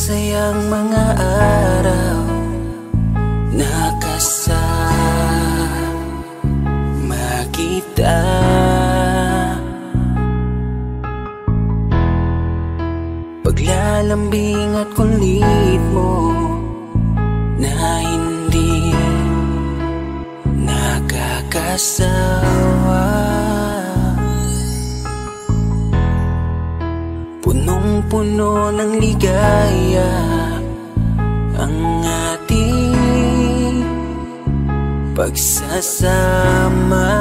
masayang mga araw nakasama kita. Paglalambing at kulit mo na hindi nakakasawa. Punong-puno ng ligaya ang ating pagsasama,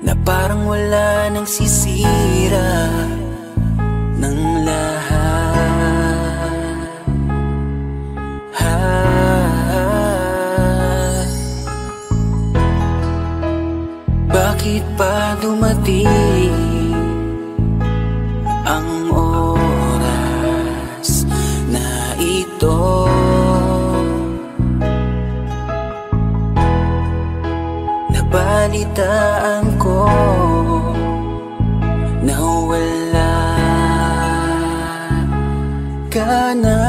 na parang wala nang sisira ng lahat. Bakit pa dumating ang oras na ito? Nabalitaan ko na wala ka na.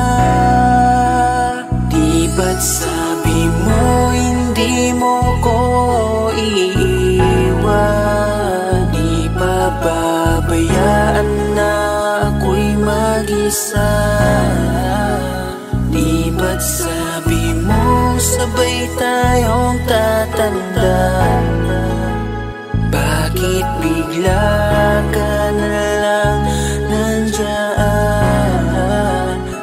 Di ba't sabi mo hindi mo ko iiwan? Di pa babayaan na ako'y mag-isa? Di ba't sabi mo sabay tayong tatanda? Bakit bigla ka na lang nandyan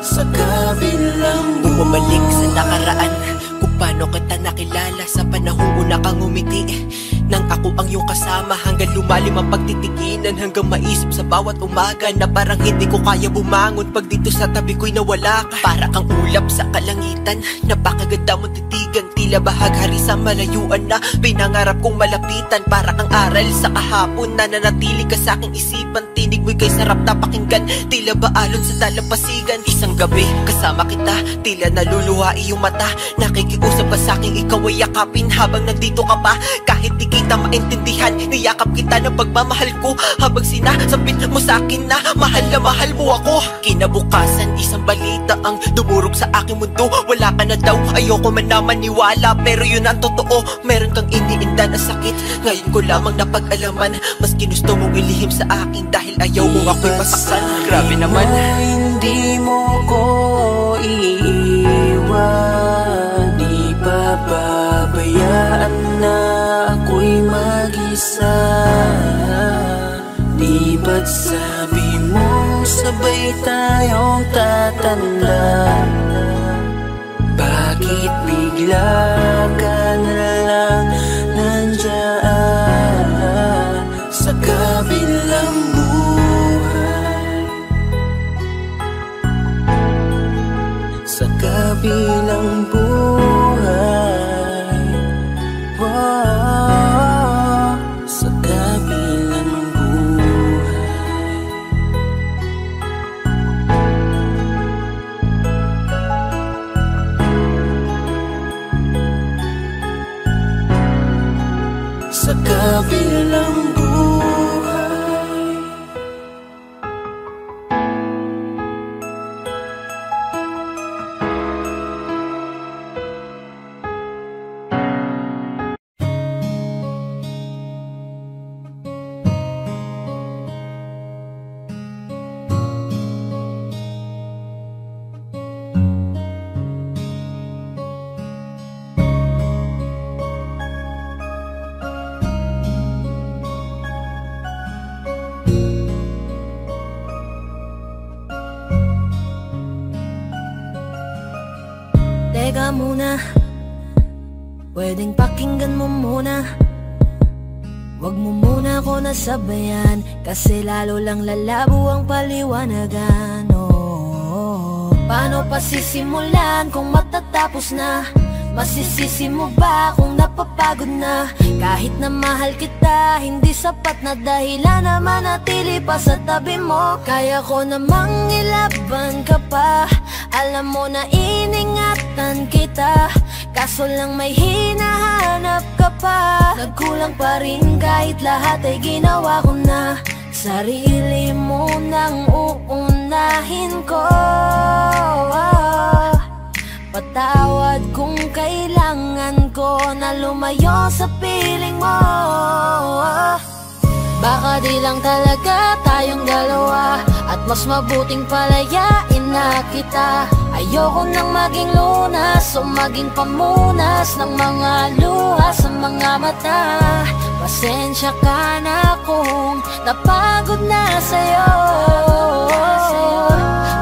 sa kabilang buhay? Bumalik sa nakaraan, kung paano kita nakilala sa panahong una kang umiti. Nang ako ang iyong kasama, hanggang lumalim ang pagtitiginan, hanggang maisip sa bawat umaga na parang hindi ko kaya bumangon pag dito sa tabi ko'y nawala ka. Para kang ulap sa kalangitan, napakaganda mong titigan, tila bahaghari sa malayuan na pinangarap kong malapitan. Para kang aral sa kahapon na nanatili ka sa aking isipan, tinig mo'y kay sarap na pakinggan, tila ba alon sa dalampasigan. Isang gabi kasama kita, tila naluluha iyong mata, nakikiusap ka sa aking ikaw ay yakapin habang nandito ka pa. Kahit di kita maintindihan, niyakap kita ng pagmamahal ko, habang sinasabit mo sa akin na mahal mo ako. Kinabukasan isang balita ang dumurog sa aking mundo, wala ka na daw, ayoko man na maniwala, pero yun ang totoo. Meron kang iniinda na sakit, ngayon ko lamang napag-alaman. Mas ginusto mong ilihim sa akin dahil ayaw mo ako'y masaktan. Grabe naman. Hindi mo ko iiwan, di pa babayaan na ako'y mag-isa. Di ba't sabi mo sabay tayong tatanda? Bakit bigla ka na lang nandyan sa kabilang buhay? Sa kabilang buhay, wow, sa kabilang buhay. Sa kabilang buhay. Teka muna, pwedeng pakinggan mo muna. Wag mo muna ako nasabayan, kasi lalo lang lalabo ang paliwanagan. Paano pa sisimulan kung matatapos na? Masisisi mo ba kung napapagod na? Kahit na mahal kita, hindi sapat na dahilan na manatili pa sa tabi mo. Kaya ko namang ilaban ka pa, alam mo na iningatan kita, kaso lang may hinahanap ka pa. Nagkulang pa rin kahit lahat ay ginawa ko na. sarili mo nang uunahin ko. Patawad kung kailangan ko na lumayo sa piling mo. Baka di lang talaga tayong dalawa, at mas mabuting palayain na kita. Ayoko nang maging lunas o maging pamunas ng mga luha sa mga mata. Pasensya ka na kung napagod na sa'yo.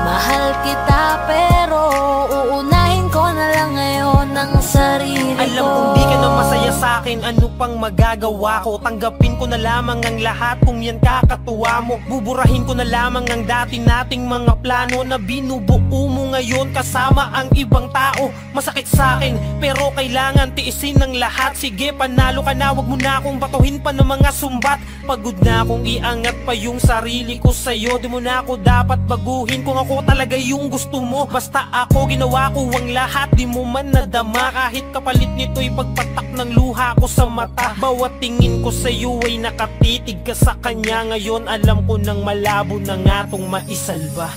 Mahal kita pero uunahin ko na lang ngayon ang sarili ko. Alam kong di ka na masaya sa'kin, ano pang magagawa ko? Tanggapin ko na lamang ang lahat kung yan kakatuwa mo. Buburahin ko na lamang ang dati nating mga plano na binubuo mo ngayon kasama ang ibang tao. Masakit sa'kin pero kailangan tiisin ng lahat. Sige, panalo ka na, wag mo na akong batuhin pa ng mga sumbat. Pagod na akong iangat pa yung sarili ko sa'yo. Di mo na ako dapat baguhin kung ako talaga yung gusto mo. Basta ako ginawa ko ang lahat, di mo man nadama. Kahit kapalit nito'y pagpatak ng luha ko sa mata. Bawat tingin ko sa'yo ay nakatitig ka sa kanya. Ngayon alam ko nang malabo na nga tong maisalba.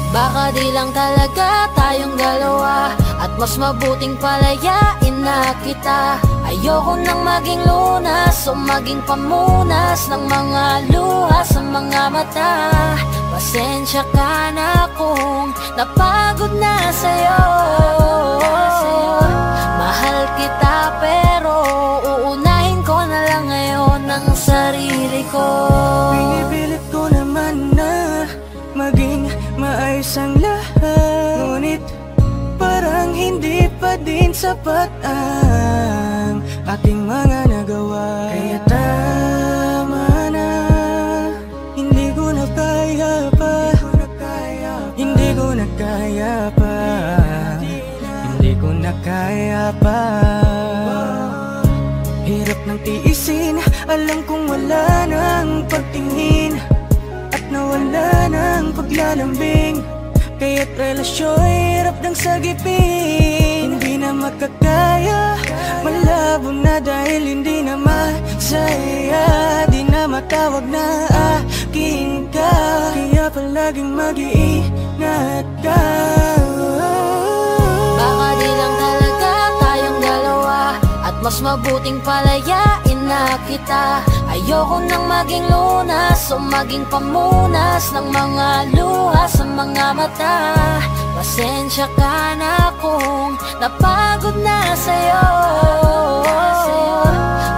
Baka di lang talaga tayong dalawa, at mas mabuting palayain na kita. Ayoko nang maging lunas o maging pamunas ng mga luha sa mga mata. Pasensya ka na kung napagod na sa'yo. Mahal kita pero uunahin ko na lang ngayon ang sarili ko. Pinipilit ko naman na maging maayos ang lahat, ngunit parang hindi pa din sapat ang ating mga nagawa. Kaya tama na, hindi ko na kaya pa, hindi ko na kaya pa, hindi ko na kaya pa. Hirap ng tiisin, alam kong wala nang pagtingin at nawala ng paglalambing. Kaya't relasyo'y hirap ng sagipin. Hindi na makakaya, malabo na dahil hindi na masaya. Di na matawag na akin ka, kaya palaging mag-iingat ka. Baka di lang talaga tayong dalawa, at mas mabuting palayain na kita. Ayoko nang maging lunas o maging pamunas ng mga luha sa mga mata. Pasensya ka na kung napagod na sa'yo.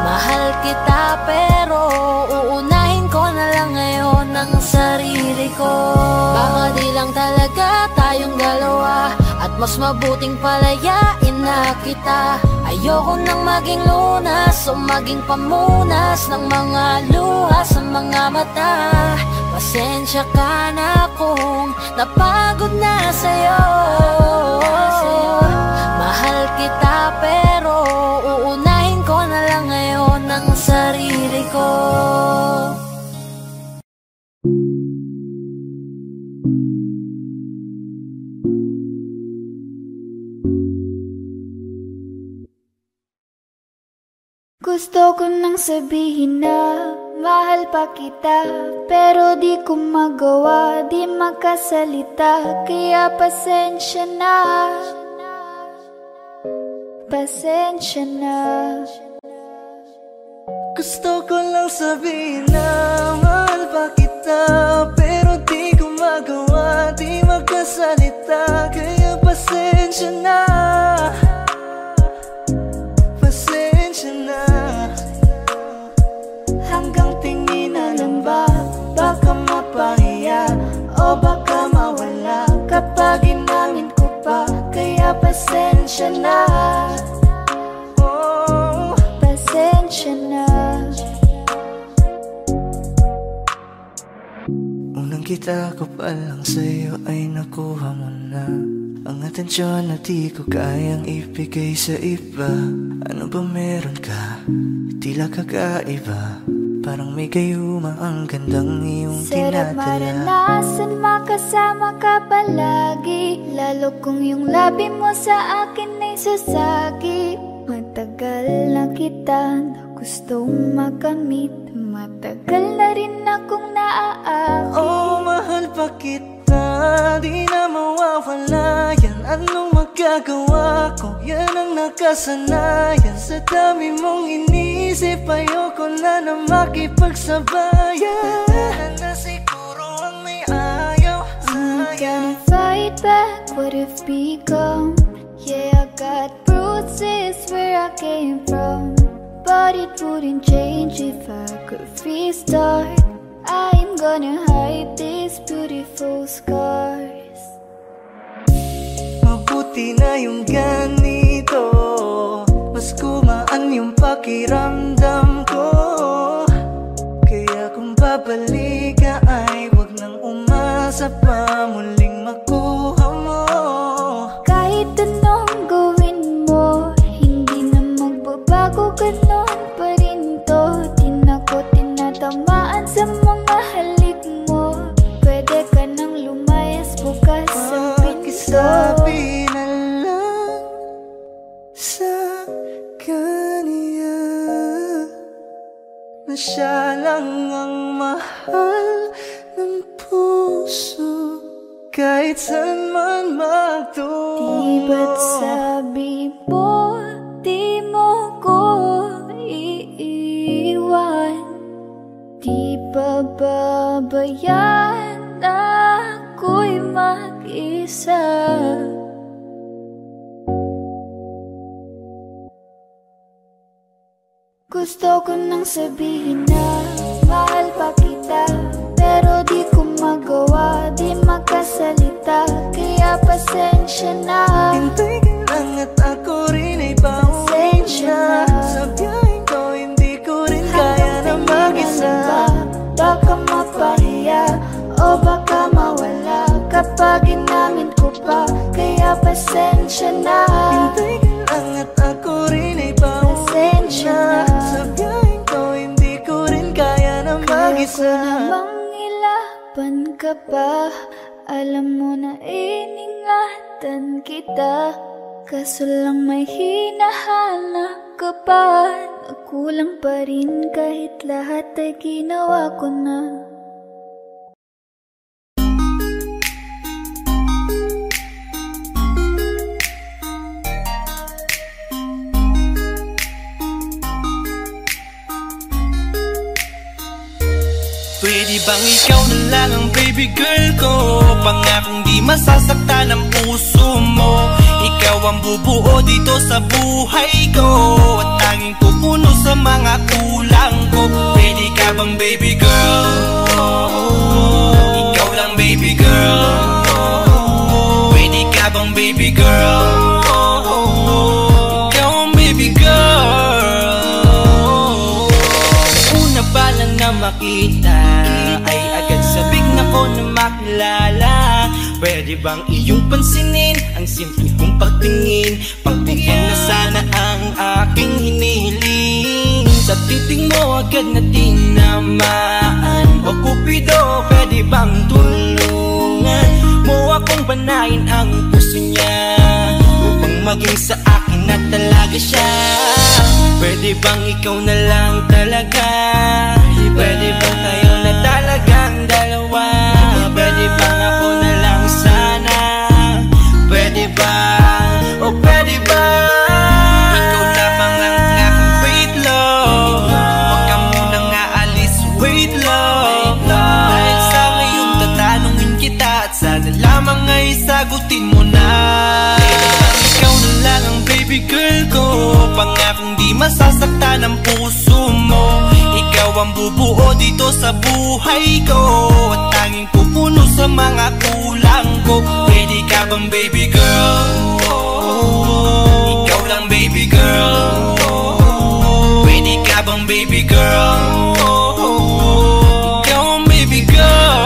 Mahal kita pero uunahin ko na lang ngayon ang sarili ko. Baka di lang talaga tayong dalawa, at mas mabuting palayain na kita. Ayoko nang maging lunas o maging pamunas ng mga luha sa mga mata. Pasensya ka na kung napagod na sa'yo. Mahal kita pero uunahin ko na lang ngayon ang sarili ko. Gusto ko nang sabihin na mahal pa kita, pero di ko magawa, di makasalita. Kaya pasensya na, pasensya na. Gusto ko lang sabihin na mahal pa kita, pero di ko magawa, di makasalita. Kaya pasensya na, pasensya na. Hanggang tingin na lang ba, baka mapahiya o baka mawala kapag inamin ko pa. Kaya pasensya na, oh, Pasensya na. unang kita ko pa lang sa'yo ay nakuha mo na ang atensyon na di ko kayang ibigay sa iba. Ano ba meron ka? Tila kakaiba, parang may gayuma ang gandang iyong Sarap tinatala. maranasan, makasama ka palagi, lalo kung yung labi mo sa akin ay susagi. Matagal na kita na gustong makamit, matagal na rin akong akin. Oh, mahal pa kita, di na mawawala yan. Anong magagawa ko? Yan ang nakasanayan. Sa dami mong inisip, ayoko na makipagsabayan. Na siguro ang may ayaw I'm sa'yo. gonna fight back what if become. Yeah, I got bruises where I came from, but it wouldn't change if I could restart. I'm gonna hide these beautiful scars. Mabuti na yung ganito, mas gumaan yung pakiramdam ko. Kaya kung babalik ka ay wag nang umasa pa muling makuha mo. Kahit anong gawin mo, hindi na magbabago, ganon pa rin to. Di na ko tinatamaan sa mga halik mo. Pwede ka nang lumayas, bukas ang pinto. Pakisabi na lang sa kanya na siya lang ang mahal ng puso, kahit saan man magtungo. Di ba't sabi mo, di mo ko iiwan? Di ba babayaan na ako'y mag-isa? Gusto ko nang sabihin na mahal pa kita, pero di ko magawa, di makasalita. Kaya pasensya na. Hintay ka lang at ako rin ay pauwi na. Sa biyaheng ko hindi ko rin kaya na mag-isa. Baka mapahiya o baka mawala kapag inamin ko pa. Kaya pasensya na. Hintay ka lang at ako rin ay pauwi na. Sa biyaheng ko hindi ko rin kaya na mag-isa. Kaya ko namang ilaban ka pa. Alam mo na iningatan kita, kaso lang may hinahanap ka pa. Nagkulang pa rin kahit lahat ay ginawa ko na. Pwede bang ikaw na lang ang baby girl ko? Pangakong di masasaktan ang puso mo. Ikaw ang bubuo dito sa buhay ko, at tanging pupuno sa mga kulang ko. Pwede ka bang baby girl? Ikaw lang baby girl. Pwede ka bang baby girl? Ikaw ang baby girl. Una pa lang na makita ay agad sabik na ko na makilala. Pwede bang iyong pansinin ang simple kong pagtingin? Pagbigyan na sana ang aking hinihiling. Sa titing mo agad na tinamaan. O Cupido, pwede bang tulungan mo akong panayin ang puso niya, upang maging sa akin na talaga siya? Pwede bang ikaw na lang talaga? Pwede bang tayo na talagang dalawa? Pwede bang ako na lang sana? Pwede ba? O pwede ba? Ikaw lamang ang aking wait love. Huwag ka munang aalis, wait love. Dahil sa ngayon tatanungin kita, at sana lamang ay sagutin mo na. Pwede bang ikaw na lang ang baby girl ko? Pangakong di masasaktan ang puso mo. Ikaw ang bubuo dito sa buhay ko, at tanging pupuno sa mga kulang ko. Pwede ka bang baby girl? Ikaw lang baby girl. Pwede ka bang baby girl? Ikaw ang baby girl.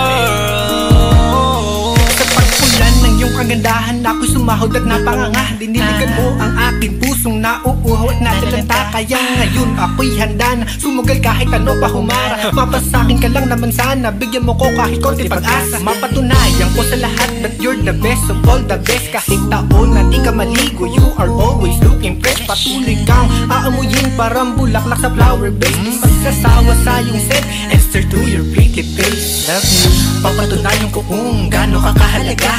Sa pagpulan ng iyong kagandahan ako'y sumahod at napanganga. Diniligan mo ang aking pusong nauuhaw at natalanta. Kaya ngayon ako'y handa na sumugal kahit ano pa humara. Mapasakin ka lang naman sana, bigyan mo ko kahit konti pag-asa. Mapatunayan ko sa lahat that you're the best of all the best. Kahit taon na di ka maligo, you are always looking fresh. Patuloy kang aamuyin parang bulaklak sa flower base. Di magsasawa sa iyong set, answer to your pretty face. Love you, papatunayan ko kung gaano ka kahalaga.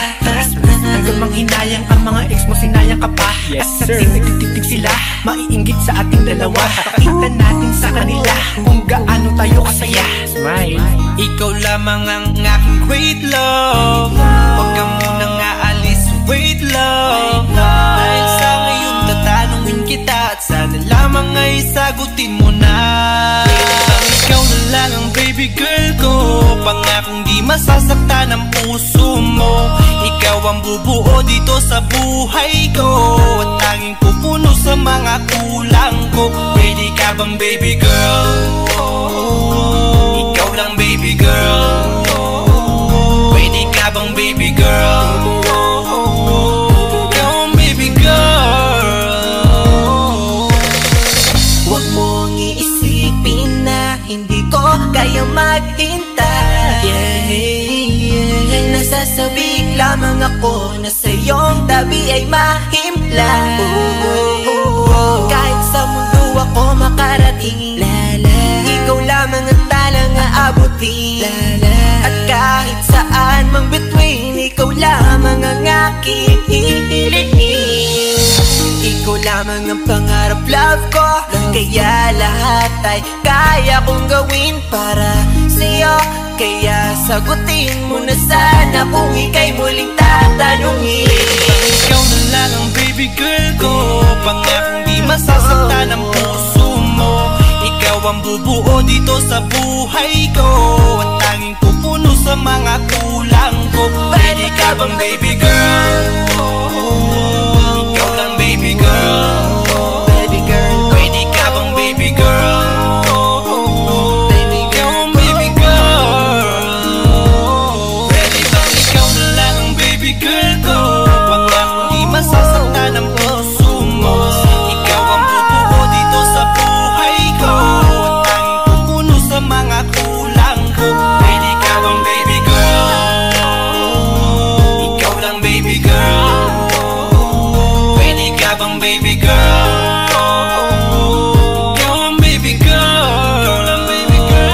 Hanggang manghinayang ang mga ex mo, sinayang ka pa. At sa nagtitigtig sila, maiinggit sa ating dalawa. Pakita natin sa kanila kung gaano tayo kasaya. Smile. Ikaw lamang ang aking great love. Huwag ka munang aalis, wait love. Dahil sa ngayon tatanungin kita at sana lamang ay sagutin mo na. Ikaw na lang ang baby girl ko, pangakong di masasaktan ang puso mo. Ikaw ang bubuo dito sa buhay ko, at tanging pupuno sa mga kulang ko. Pwede ka bang baby girl? Ikaw lang baby girl. Pwede ka bang baby girl? Ikaw ang baby girl. Huwag mong iisipin na hindi ko kaya maghintay. Nasasabik lamang ako na sa iyong tabi ay mahimpla. Kahit sa mundo ako makarating, ikaw lamang ang talang aabutin. At kahit saan mang between, ikaw lamang ang aking hihilihin. Ikaw lamang ang pangarap, love ko, kaya lahat ay kaya kong gawin para sa'yo. Kaya sagutin mo na sana kung ika'y muling tatanungin. Ikaw na lang ang baby girl ko, pangakong di masasaktan ang puso mo. Ikaw ang bubuo dito sa buhay ko, at tanging pupuno sa mga kulang ko. Pwede ka bang baby girl? Ikaw lang baby girl. Baby girl. Pwede ka bang baby girl? Ikaw ang baby girl. Pwede bang ikaw na lang ang baby girl ko, pangakong di masasaktan ang puso mo. Ikaw ang bubuo dito sa buhay ko, at tanging pupuno sa mga kulang ko. Pwede ka bang baby girl? Ikaw lang baby girl. Pwede ka bang baby girl? Ikaw ang baby girl. Ikaw lang baby girl.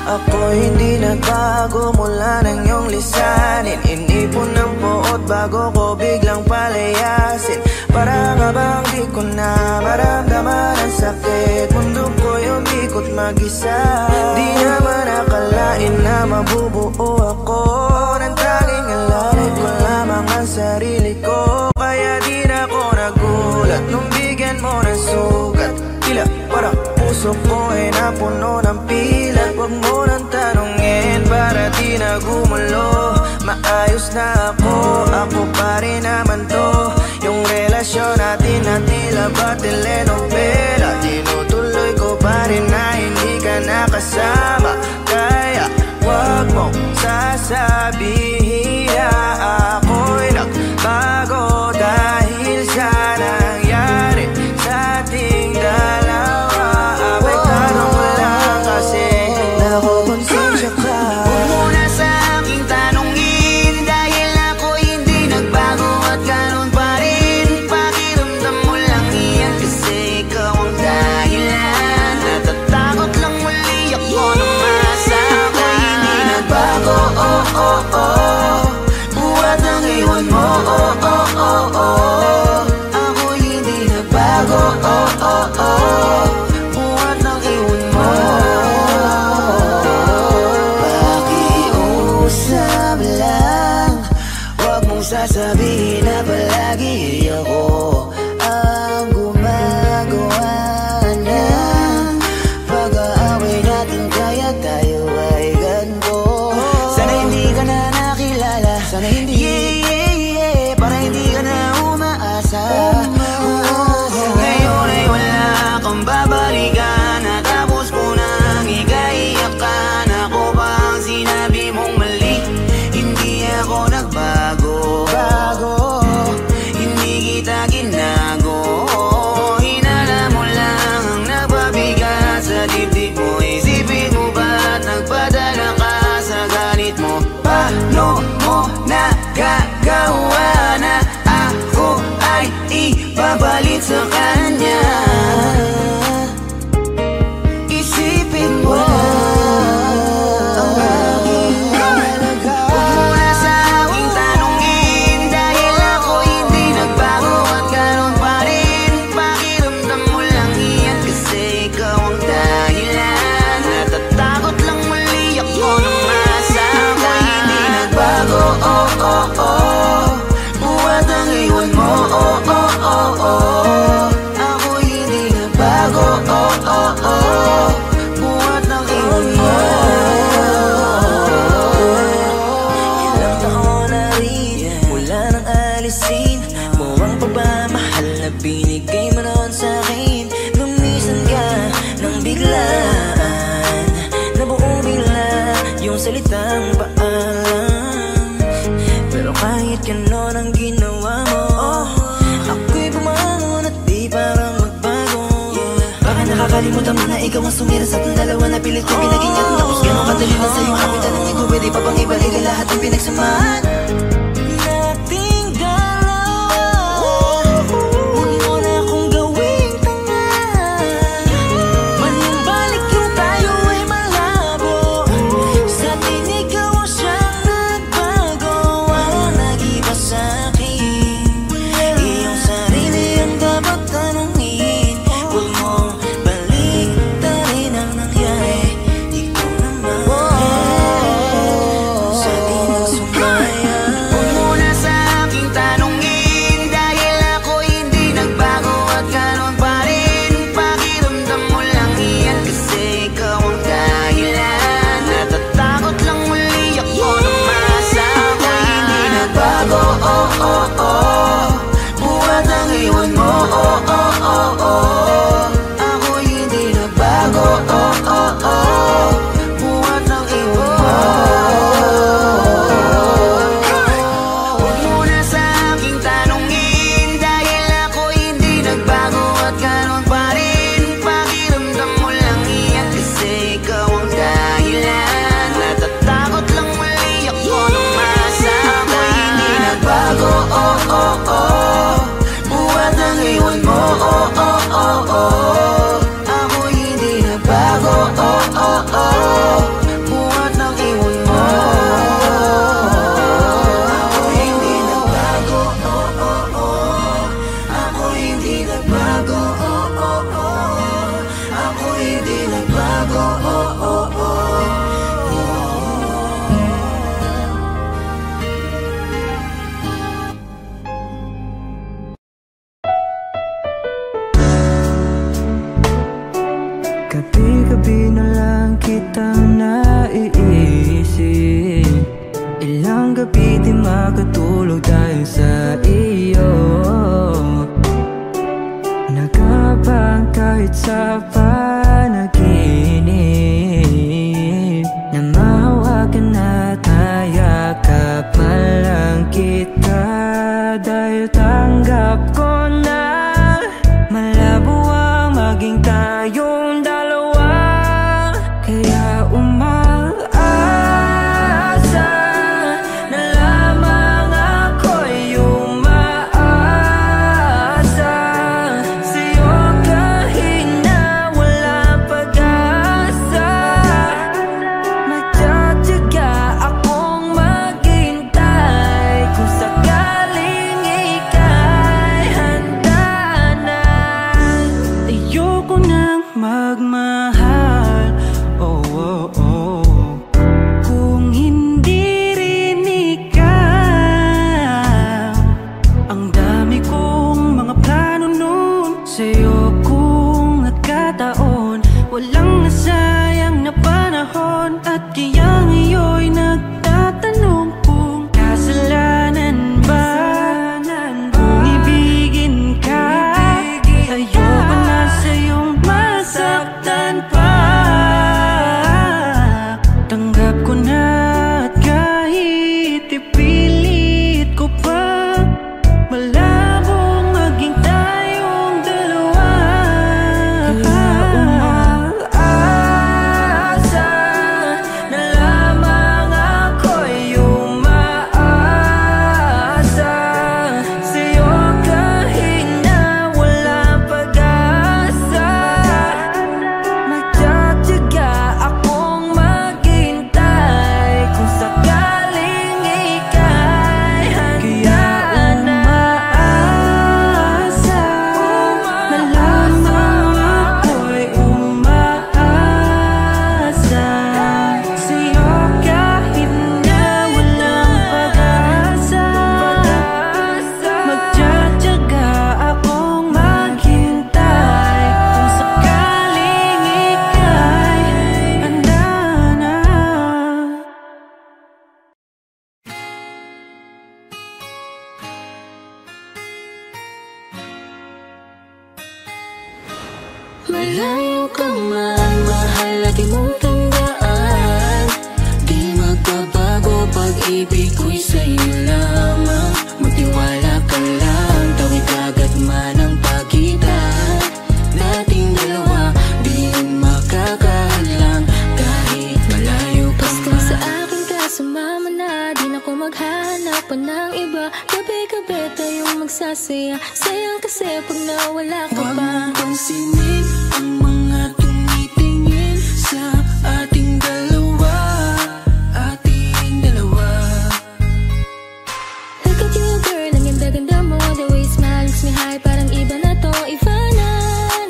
Ako hindi nagbago mula nang iyong lisanin. Inipon ng buot bago ko biglang palayasin. Para nga bang di ko na maramdaman ang sakit. Mundo ko'y umikot mag-isa. Di naman akalain na mabubuo ako ng tanging alalay ko lamang ang sarili ko. Kaya di na ako nagulat nung bigyan mo ng sugat. Tila para puso ko ay napuno ng pilat. Huwag mo nang tanungin para di na gumulo. Maayos na ako pa rin naman to. Yung relasyon natin na tila ba telenovela, tinutuloy ko pa rin na hindi ka nakasama. Kaya huwag mong sasabihin na ako'y nagbago dahil sa nangyari sa ating dalawa. Abay tanong ko lang kasi nakukonsensya ka. Huwag mo na sa aking tanongin, dahil ako hindi nagbago at ganun pa rin. Pakiramdam mo lang iyan kasi ikaw ang dahilan. Natatakot lang muli ako na masama. Ako'y hindi nagbago, oh oh oh. Buhat ang iwan mo, oh oh oh oh. Ako'y hindi nagbago, oh oh oh. Buhat ang iwan mo. Pakiusap lang, huwag mong sasabihin na palagi ako ang gumagawa ng pag-aaway natin, kaya tayo ay ganito. Sana hindi ka na nakilala, sana hindi, yeah, yeah, yeah. Para salitang paalam. Pero kahit ganon ang ginawa mo, ako'y bumangon at di parang magbago. Baka nakakalimutan mo na ikaw ang sumira sa ating dalawa na pilit ko pinagingat. Tapos ganon kadali na sa'yo kapit, alam niyo pwede pa bang ibalik ang lahat ng pinagsamahan nating dalawa. Huwag mo na akong gawing tanga. Manumbalik yung tayo ay malabo. Sa tinig ikaw ang siyang nagbago. Walang nag-iba sa'kin, iyong sarili ang dapat tanungin. Huwag mong baliktarin ang nangyari. Ikaw naman sa tinang sumayan. Huwag mo na sa aking tanungin, dahil ako hindi nagbago at ganon pa rin. Pakiramdam mo lang iyan kasi ikaw ang dahilan. Natatakot lang muli ako na masama. Ako'y hindi nagbago, buhat ang iwan mo, ako'y hindi nagbago, buhat ang iwan mo. Huwag mo na sa aking tanungin, dahil ako hindi nagbago at ganon pa rin. Pakiramdam mo lang iyan kasi ikaw ang dahilan. Natatakot lang muli ako na masama. Ako'y hindi nagbago, buhat ang iwan mo, ako'y hindi nagbago, buhat ang iwan mo. Ako'y hindi nagbago, ako'y hindi nagbago, ako'y hindi nagbago. Gabi-gabi na lang kitang naiisip. Ilang gabi di makatulog dahil sa iyo. Nagabang kahit sa panaginip, na mahawakan at hayakap man lang kita. Dahil tanggap ko na malabo ang maging tayong dalawa. Kaya pa ng iba. Gabi-gabi tayong magsasaya. Sayang kasi pag nawala ka pa. Huwag mong pansinin ang mga tumitingin sa ating dalawa. Ating dalawa. Look at you girl, ang ganda-ganda mo. The way you smile makes me high, parang iba na to. Iba na,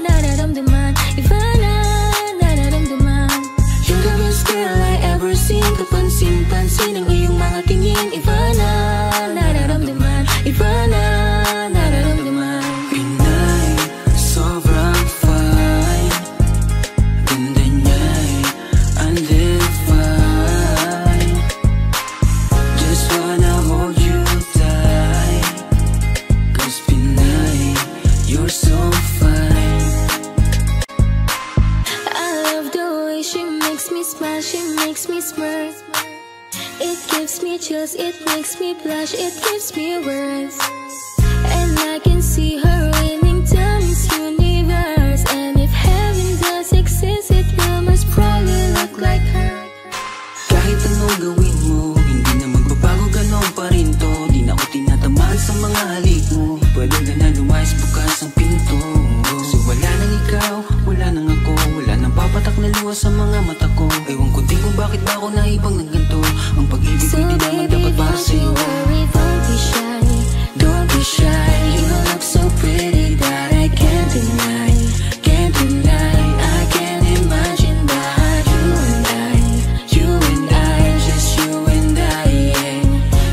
nararamdaman. Iba na, nararamdaman. You're the best girl I ever seen. Kapansin-pansin ang iyong mga tingin. Iba na, nararamdaman. Iba na, nararamdaman. Pinay, sobrang fine. Ganda niya'y undefined. Just wanna hold you tight. Cause Pinay, you're so fine. I love the way she makes me smile, she makes me smirk. It gives me chills, it makes me blush, it gives me words. And I can see her winning down this universe. And if heaven does exist, it will most probably look like her. Kahit anong gawin mo, hindi na magbabago, ganon pa rin to. Di na ako tinatamaan sa mga halik mo. Pwede ka na lumayas, bukas ang pinto. So wala nang ikaw, wala nang ako. Wala nang papatak na luha sa mga mata ko. Ewan ko din kung bakit ba ako naibang ng ganito. Ang pag-ibig So ko di naman baby, dapat para don't sa'yo. you worry, don't be shy. Don't be shy, you look so pretty that I can't deny. Can't deny, I can't imagine that you and I, just you and I, yeah.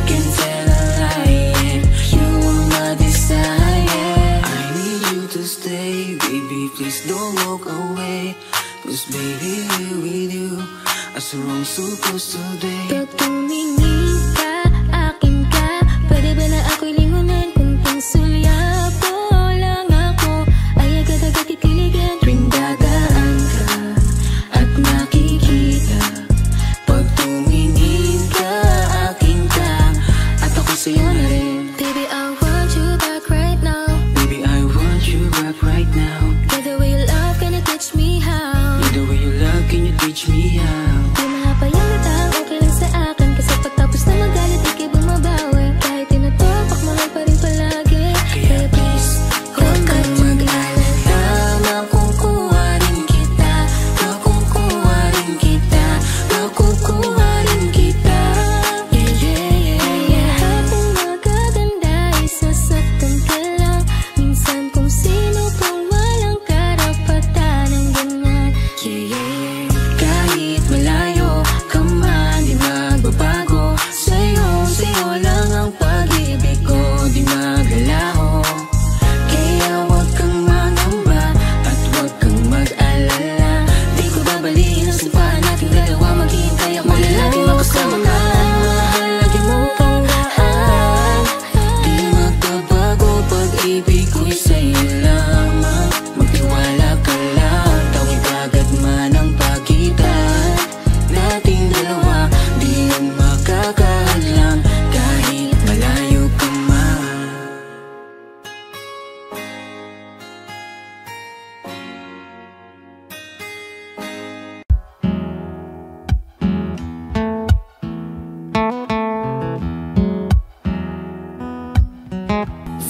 Can't tell a lie, yeah. You are my desire. I need you to stay, baby, please don't walk away. Cause baby, here with you, as we're all supposed to be. Pag tumingin ka, akin ka. Pwede ba na ako'y lingunan kung pangsulyapo lang ako? Ay agad-agad titiligan Tuwing dadaan ka at nakikita, pag tumingin ka, akin ka, at ako sa'yo na rin. Baby, I want you back right now. Baby, I want you back right now. By the way you love, can you teach me how? Yeah, the way you love, can you teach me how? Di mahapayang latang, okay lang sa akin. Kasi pagtapos na magalit, ikay bumabawi. Kahit tinatopak, mahal pa rin palagi. Kaya please, Huwag kang mag-alala, makukuha rin kita, makukuha rin kita, makukuha rin kita. Yeah, yeah, yeah, yeah. Habang magaganda, isasaktan ka lang. Minsan kung sino pang walang karapatan ng ganyan. Yeah, yeah, yeah. Kahit malayo ka man, di magbabago. Sa'yo lang ang pag-ibig ko, di magalaho. Kaya huwag kang mangamba at huwag kang mag-alala. Di ko babaliin ang sipahan nating dalawa. Maghihintay ako na lagi makasama ka. Mahal, lagi mong tandaan. Di magbabago, pag-ibig ko'y sa'yo lamang. Magtiwala ka lang, tawid agad man ang pagitan nating dalawa. Di yan makakahadlang kahit malayo ka man.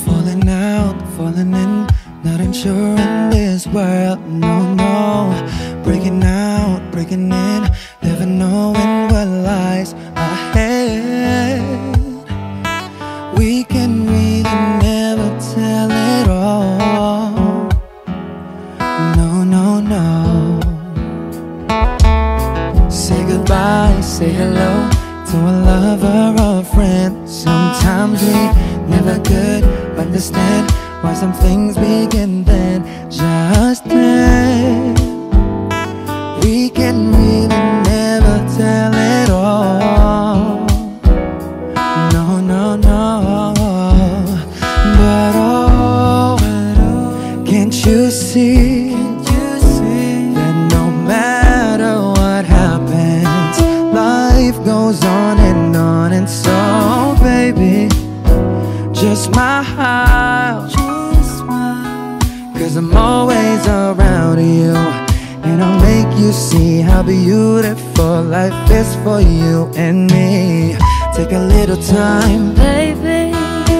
Falling out, falling in, not unsure in this world, no, no. Breaking out, breaking in, never knowing what lies ahead. We can really never tell it all, no, no, no. Say goodbye, say hello to a lover or a friend. Sometimes we never could understand why some things begin then, just then. We can really never tell it all, no, no, no. But oh, can't you see that no matter what happens, life goes on, and so baby, just smile, cause I'm always around you, and I'll make you see how beautiful life is for you and me. Take a little time, baby.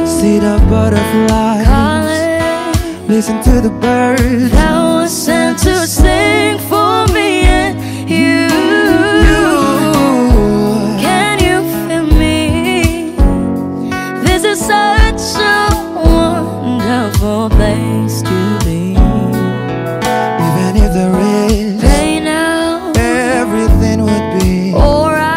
see the butterflies, Calling. listen to the birds That was sent to sing for me and you. Can you feel me? This is such a wonderful place to be. Even if there is pain now, everything would be alright.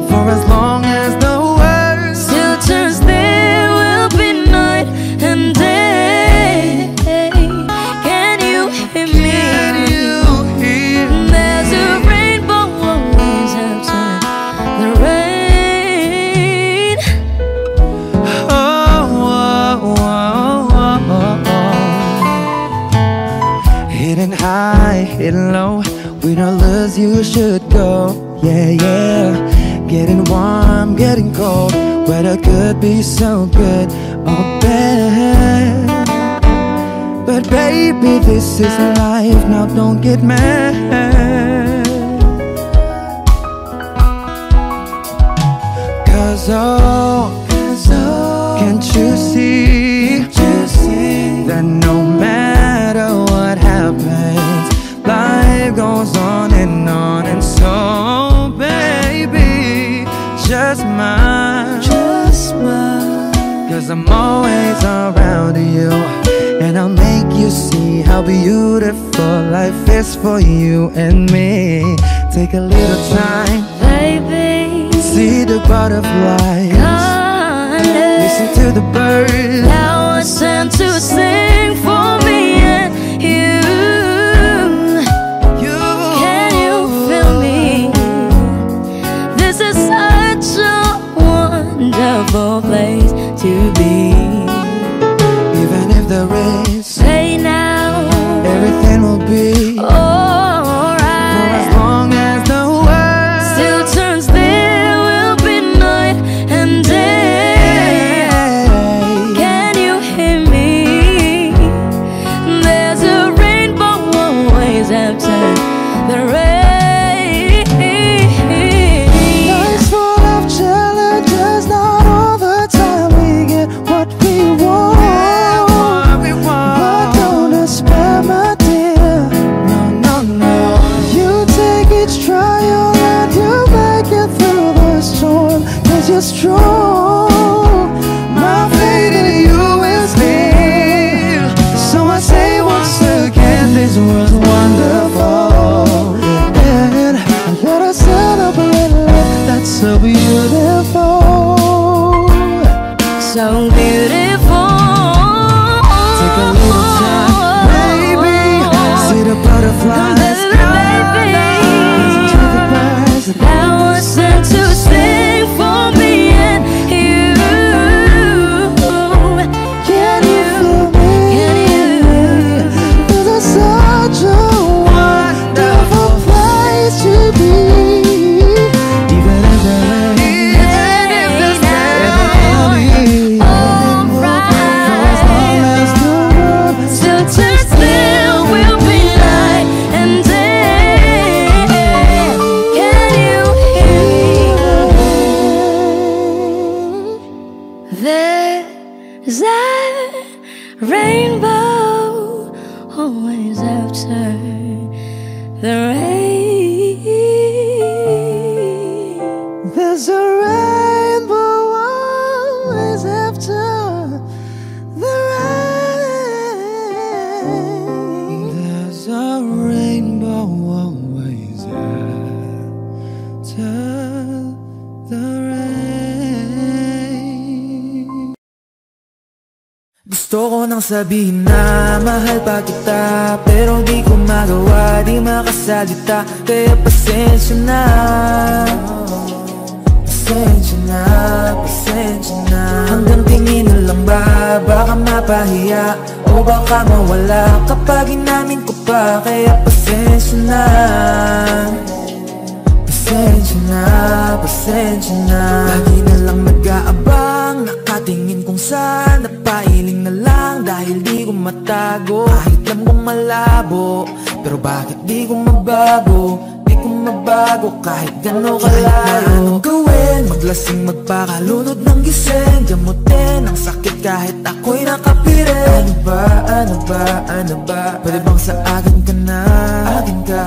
for as long as the world still turns, there will be night and day. Can you hear me? Can you hear? There's a rainbow always after the rain. Hidden high, hidden low, we don't lose, you should go. Yeah, yeah. Getting warm, getting cold, weather could be so good or bad. But baby, this is life, now don't get mad. Cause can't you see that no matter what happens, life goes on. And so baby, just smile, cause I'm always around you, and I'll make you see how beautiful life is for you and me. Take a little time, Baby, see the butterflies, listen to the birds. Now it's sent to sing for me and you. Can you feel me? This is such a wonderful place to be. Even if there is Say now, everything will be alright. for as long as the world Still turns, there will be night and day. Can you hear me? There's a rainbow always after the rain. Life's full of challenges, not all the time we get what we want. But don't despair, my dear. No, no, no. You take each trial and you make it through the storm, cause you're strong. My faith in you is real. So I say once again, this world's wonderful, and let us celebrate life that's so beautiful. So beautiful. Take a little time, baby, see the butterflies, listen to the birds. That was sent to sing for me and you. Can you feel me? This is such a wonderful place to be. Even if there is everything will be for as long as the world Still turns, there will be night and day. Can you hear me? There's a rainbow always after the rain. There's a rainbow always after the rain. There's a rainbow always after the rain. Gusto ko nang sabihin na mahal pa kita, pero di ko magawa, di makasalita. Kaya pasensya na, pasensya na, pasensya na. Hanggang tingin na lang ba, baka mapahiya o baka mawala kapag inamin ko pa. Kaya pasensya na, pasensya na, pasensya na. Lagi na lang nag-aabang, nakatingin kung saan, napailing na lang dahil di ko matago. Kahit alam kong malabo, pero bakit di ko mabago, di ko mabago. magbabago kahit gano'n kalayo. Kahit na anong gawin, maglasing, magpakalunod ng gising, gamutin ang sakit kahit ako'y nakapirin. Ano ba, pwede bang sa akin ka na? Akin ka,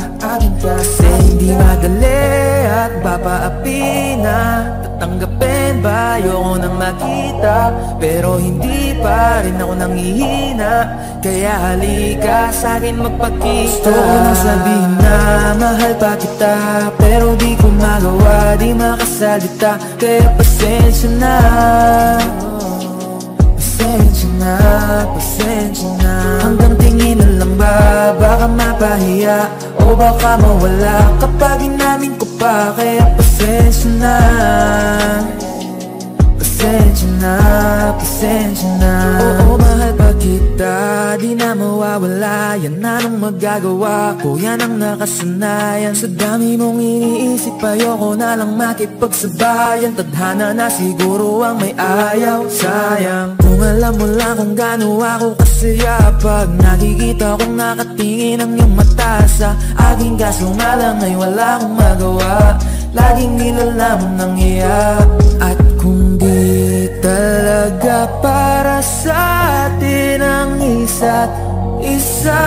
kasi hindi madali at papaapi na. Tatanggapin ba, ayoko nang makita, pero hindi pa rin ako nangihina. Kaya halika sa'kin magpakita. Gusto ko nang sabihin na mahal pa kita, pero di ko magawa, di makasalita. Kaya pasensya na, pasensya na. Hanggang tingin na lang ba, baka mapahiya o baka mawala kapag inamin ko pa. Kaya pasensya na, pasensya na. Oo, mahal pa kita, di na mawawala. Yan na nang magagawa ko, yan ang nakasanayan. Sa dami mong iniisip, ayoko na lang makipagsabayan. Tadhana na siguro ang may ayaw, sayang. Kung alam mo lang kung gaano ako kasaya pag nakikita kong nakatingin ang iyong mata sa aking, kaso nga lang ay wala akong magawa. Laging nilalamon ng iyak. At kung di talaga para sa atin ang isa't isa,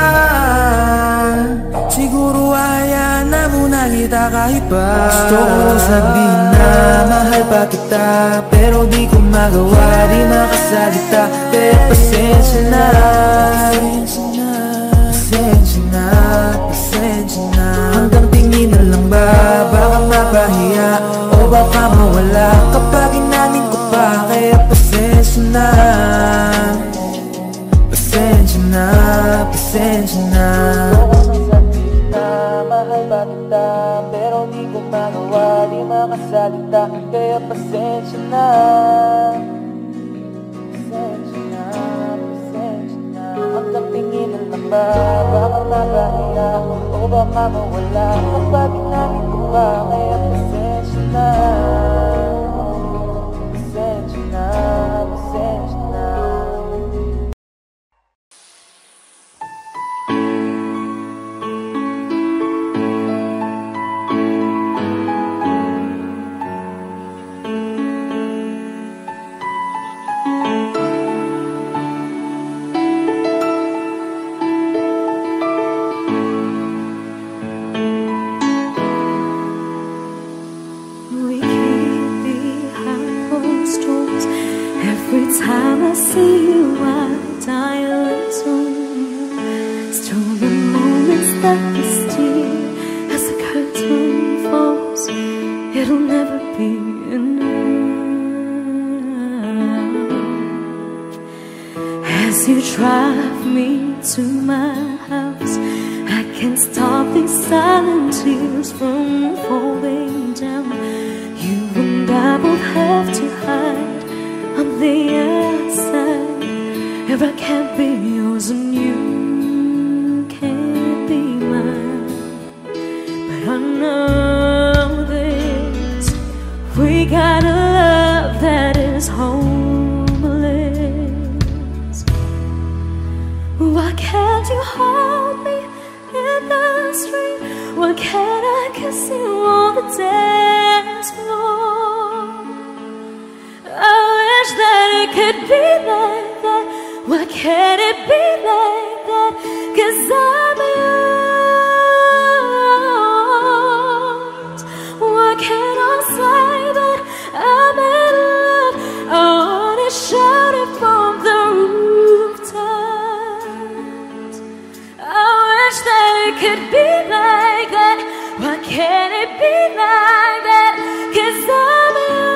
siguro hayaan na muna kita kahit pa. Gusto ko lang sabihin na mahal pa kita, pero di ko magawa, di makasalita. Kaya pasensya na, pasensya na. Hanggang tingin na lang ba, baka mapahiya o baka mawala kapag inamin ko pa. Kaya pasensya na, pasensya na, pasensya na. Mahal ba kita, pero di ko magawa, di makasalita. Kaya pasensya na, pasensya na, pasensya na. Hanggang tingin na lang ba, baka mapahiya o baka mawala kapag inamin ko pa. Kaya pasensya na, pasensya na, pasensya na. Every time I see you, I die a little. Still the moments that we steal as the curtain falls, it'll never be enough. As you drive me to my house, I can't stop these silent tears from falling down. You and I both have to hide on the outside, if I can't be yours and you can't be mine. But I know this, we got a love that is homeless. Why can't you hold me in the street? Why can't I kiss you on the dance floor? I wish that it could be like that. Why can't it be like that? 'Cause I'm yours. Why can't I say that I'm in love? I wanna shout it from the rooftops. I wish that it could be like that. Why can't it be like that? 'Cause I'm yours.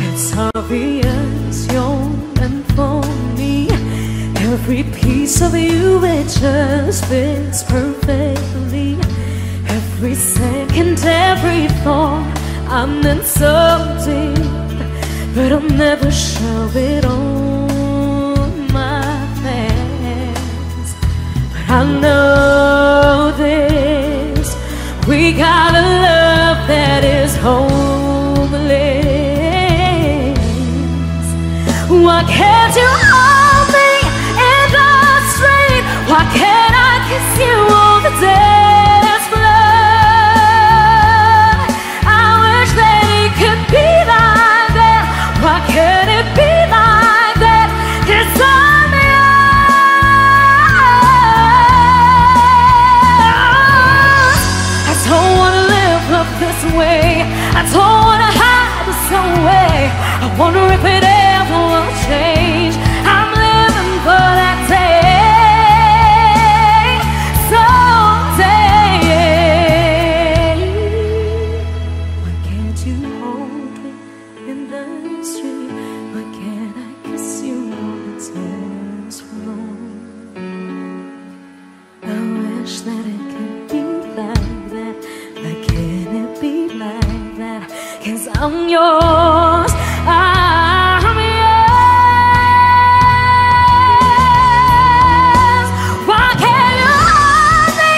It's obvious you're meant for me. Every piece of you, it just fits perfectly. Every second, every thought, I'm in so deep, but I'll never show it on my face. But I know this, we got a love that is homeless. Why can't you hold me in the street? Why can't I kiss you on wonder if it ever will change. I'm living for that day, someday. Why can't you hold me in the street? Why can't I kiss you on the tennis floor? I wish that it could be like that. Why can't it be like that? 'Cause I'm yours, I'm yours. Why can't you hold me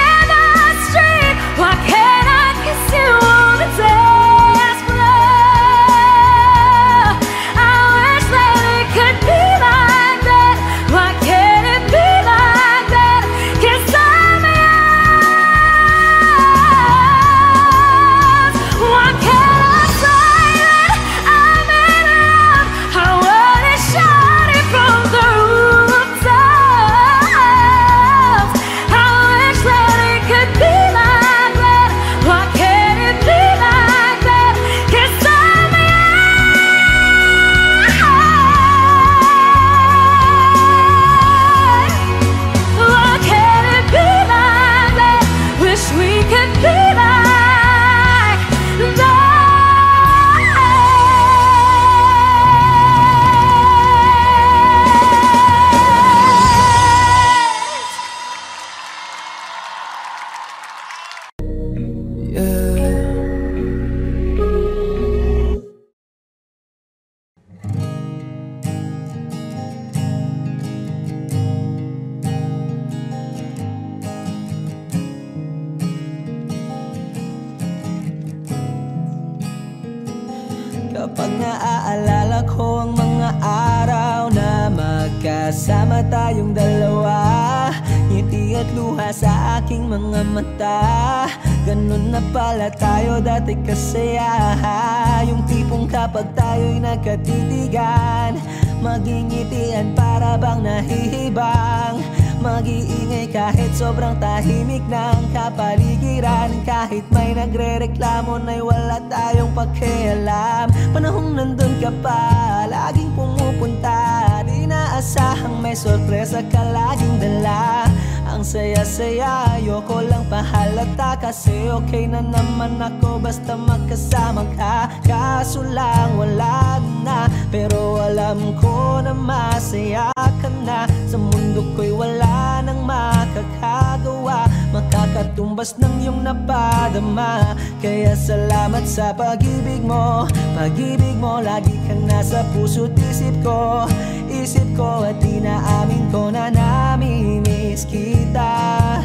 in the street? Why can't I kiss you on the dance floor? I wish that it could be like that. Why can't it be like that? 'Cause I'm yours. Why can't I say that I'm in love? I wanna shout it from the rooftops. I wish that it could be like that. Why can't it be like that? 'Cause I'm yours. Why can't it be like that? Wish we could be like that. Kapag naaalala ko ang mga araw na magkasama tayong dalawa, ngiti at luha sa aking mga mata. Ganun na pala tayo dati kasaya. Yung tipong kapag tayo'y nagkatitigan, magingitian para bang nahihibang. Mag-iingay kahit sobrang tahimik ng kapaligiran. Kahit may nagre-reklamo na'y wala tayong pakialam. Panahong nandun ka pa, laging pumupunta. Di naasahang may sorpresa ka laging dala. Ang saya-saya, ayoko lang pahalata. Kasi okay na naman ako basta magkasama ka. Kaso lang wala na, pero alam ko na masaya ka na. Sa mundo ko'y wala nang makakagawa, makakatumbas ng iyong napadama. Kaya salamat sa pag-ibig mo. Pag-ibig mo, lagi kang nasa puso't isip ko. Isip ko at inaamin ko na namimiss kita.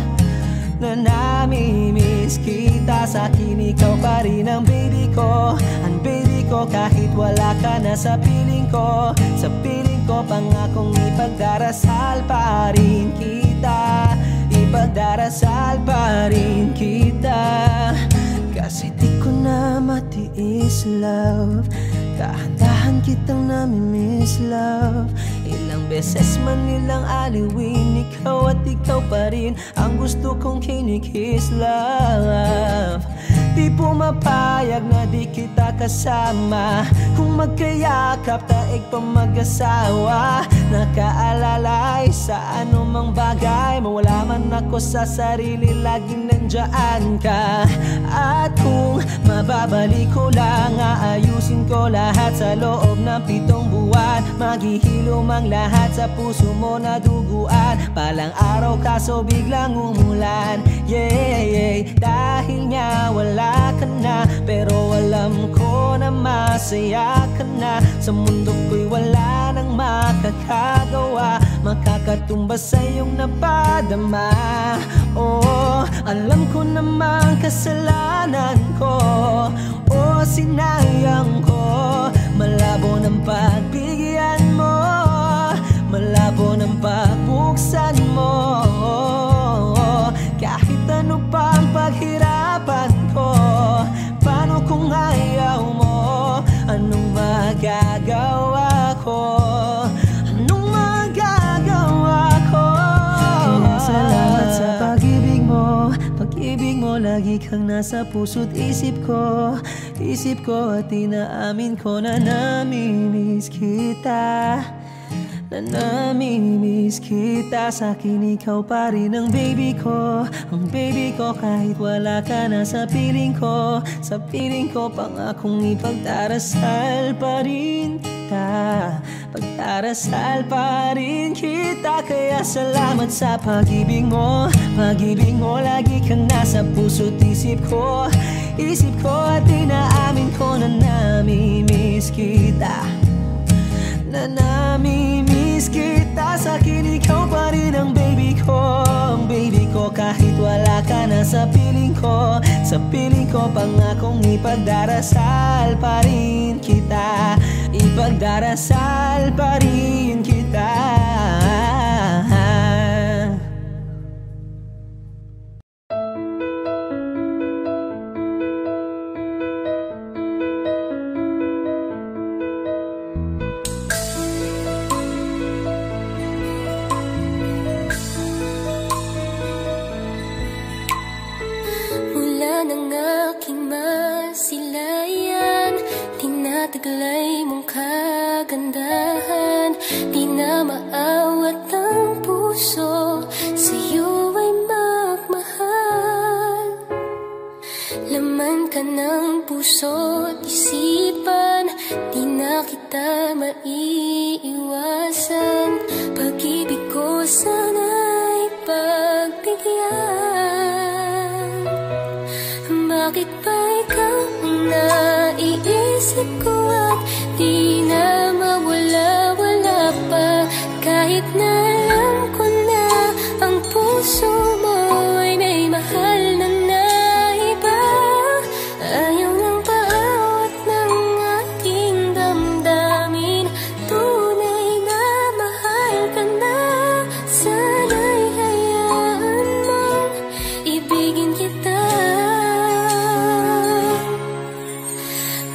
Na namimiss kita. Sa'kin ikaw pa rin ang baby ko. Ang baby ko kahit wala ka na sa piling ko. Sa piling ko pangakong ipagdarasal pa rin kita. Ipagdarasal pa rin kita. Kasi di ko na matiis love. Dahan-dahan kitang namimiss love. Ilang beses man nilang aliwin, ikaw at ikaw pa rin ang gusto kong kinikiss love. Di pumapayag na di kita kasama. Kung magkayakap taig pa mag-asawa. Nakaalalay sa anumang bagay. Mawala man ako sa sarili, laging nandyan ka. At kung mababalik ko lang, aayusin ko lahat sa loob ng 7 buwan. Maghihilom ang lahat sa puso mo na duguan. Palang araw kaso biglang umulan. Yeah, yeah. Dahil nga wala ka na, pero alam ko na masaya ka na. Sa mundo ko'y wala nang makakagawa, makakatumbas sa iyong napadama. Oh, alam ko namang kasalanan ko. Oh, sinayang ko. Malabo ng pagbigyan mo, malabo ng pagbuksan mo. Kahit ano pa ang paghirapan ko, paano kung ayaw mo? Anong magagawa ko? Anong magagawa ko? Kaya salamat sa pag-ibig mo. Pag-ibig mo lagi kang nasa puso't isip ko at inaamin ko na namimiss kita. Na namimiss kita. Sa'kin ikaw pa rin ang baby ko, kahit wala ka na sa piling ko. Sa piling ko pangakong ipagdarasal pa rin kita, pagdarasal pa rin kita. Kaya salamat sa pag-ibig mo, lagi kang nasa puso't isip ko at inaamin ko na namimiss kita. Na namimiss kita. Sa'kin ikaw pa rin ang baby ko, kahit wala ka na sa piling ko. Sa piling ko pangakong ipagdarasal pa rin kita, ipagdarasal pa rin kita. Taglay mong kagandahan, di na maawat ang puso, sa'yo ay magmahal. Laman ka ng puso't isipan, di na kita maiiwasan. Pag-ibig ko sana'y pagbigyan. Bakit ba ikaw ang naiisip ko at di na mawala-wala pa? Kahit na alam ko na ang puso mo ay may mahal na iba. Ayaw nang paawat ng aking damdamin, tunay na mahal ka na. Sana'y hayaan mong ibigin kita.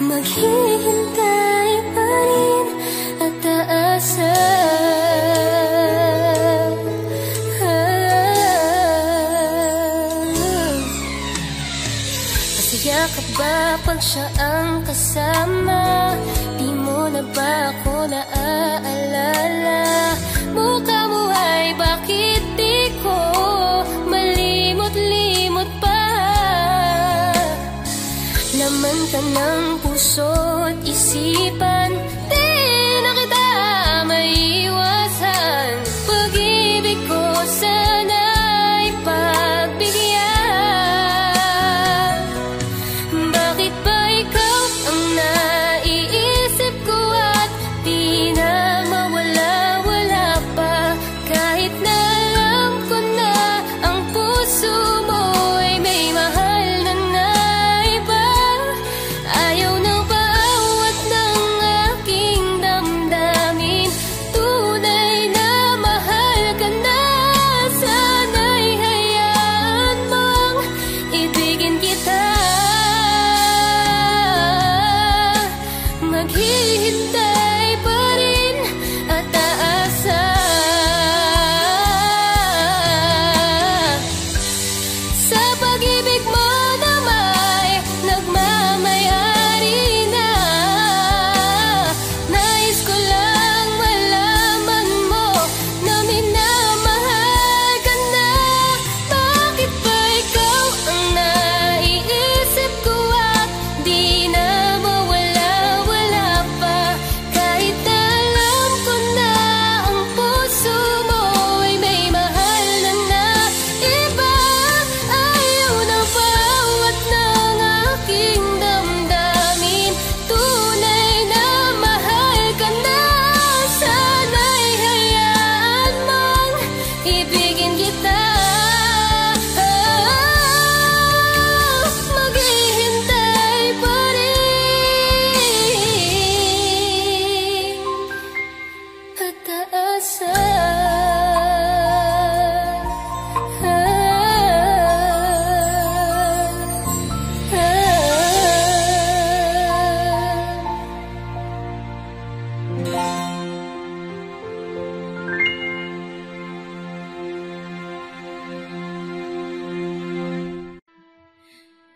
Maghihintay pa rin at aasa. Masaya ka ba pag siya ang kasama? Di mo na ba ako naaalala? Mukha mo ay bakit di ko malimot-limot pa? Laman ka ng puso't isipan, di na kita maiiwasan. Pag-ibig ko sana'y pagbigyan. Bakit ba ikaw ang naiisip ko at di na mawala-wala pa? Kahit na alam ko na ang puso mo ay may mahal na iba. Ayaw nang paawat ng aking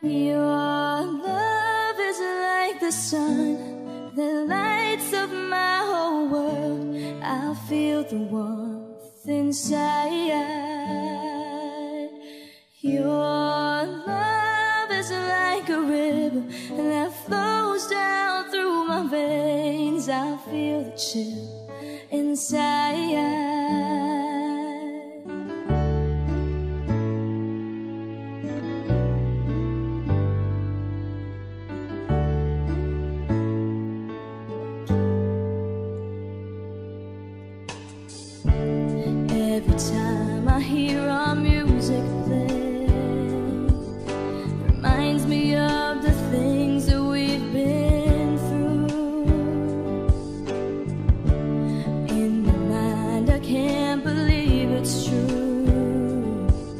Your love is like the sun that lights up my whole world. I feel the warmth inside. Your love is like a river that flows down through my veins. I feel the chill inside. Every time I hear our music play, reminds me of the things that we've been through. In my mind I can't believe it's true,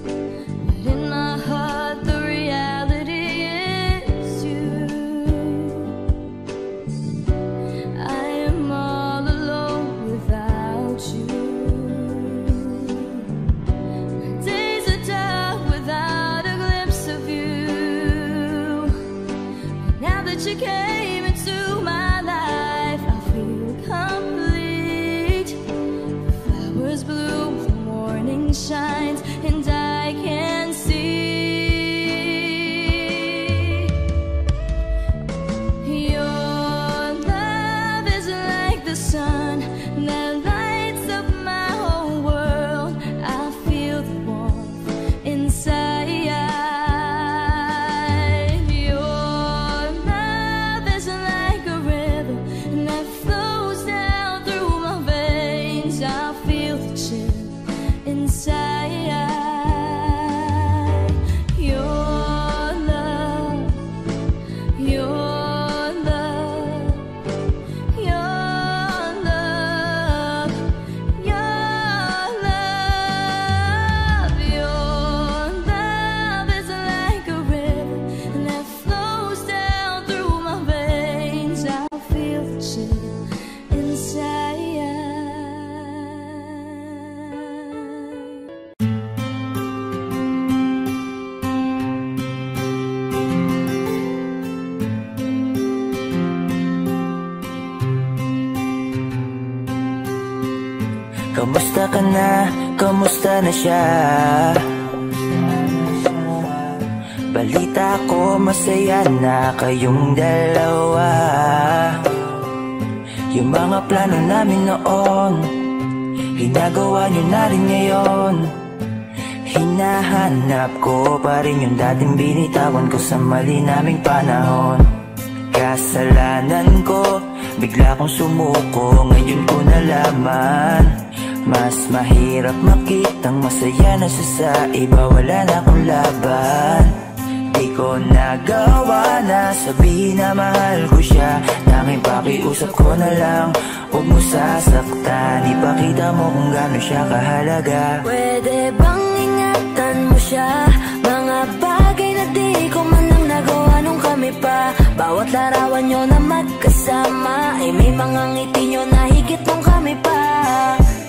but in my heart the reality is you. I am all alone without you. You came into my life, I feel complete. The flowers bloom, the morning shines, and I can see. Your love is like the sun that lights up my whole world. I feel the warmth inside. Kamusta ka na? Kamusta na siya? Balita ko masaya na kayong dalawa. Yung mga plano namin noon, ginagawa nyo na rin ngayon. Hinahanap ko pa rin yung dating binitawan ko sa mali naming panahon. Kasalanan ko, bigla kong sumuko, ngayon ko nalaman. Mas mahirap makitang masaya na siya sa iba, wala na akong laban. Di ko nagawa na sabihin na mahal ko siya, tanging pakiusap ko na lang, huwag mo sasaktan. Ipakita mo kung gaano siya kahalaga. Pwede bang ingatan mo siya? Mga bagay na di ko man lang nagawa nung kami pa. Bawat larawan nyo na magkasama ay may mga ngiti nyo na higit nung kami pa.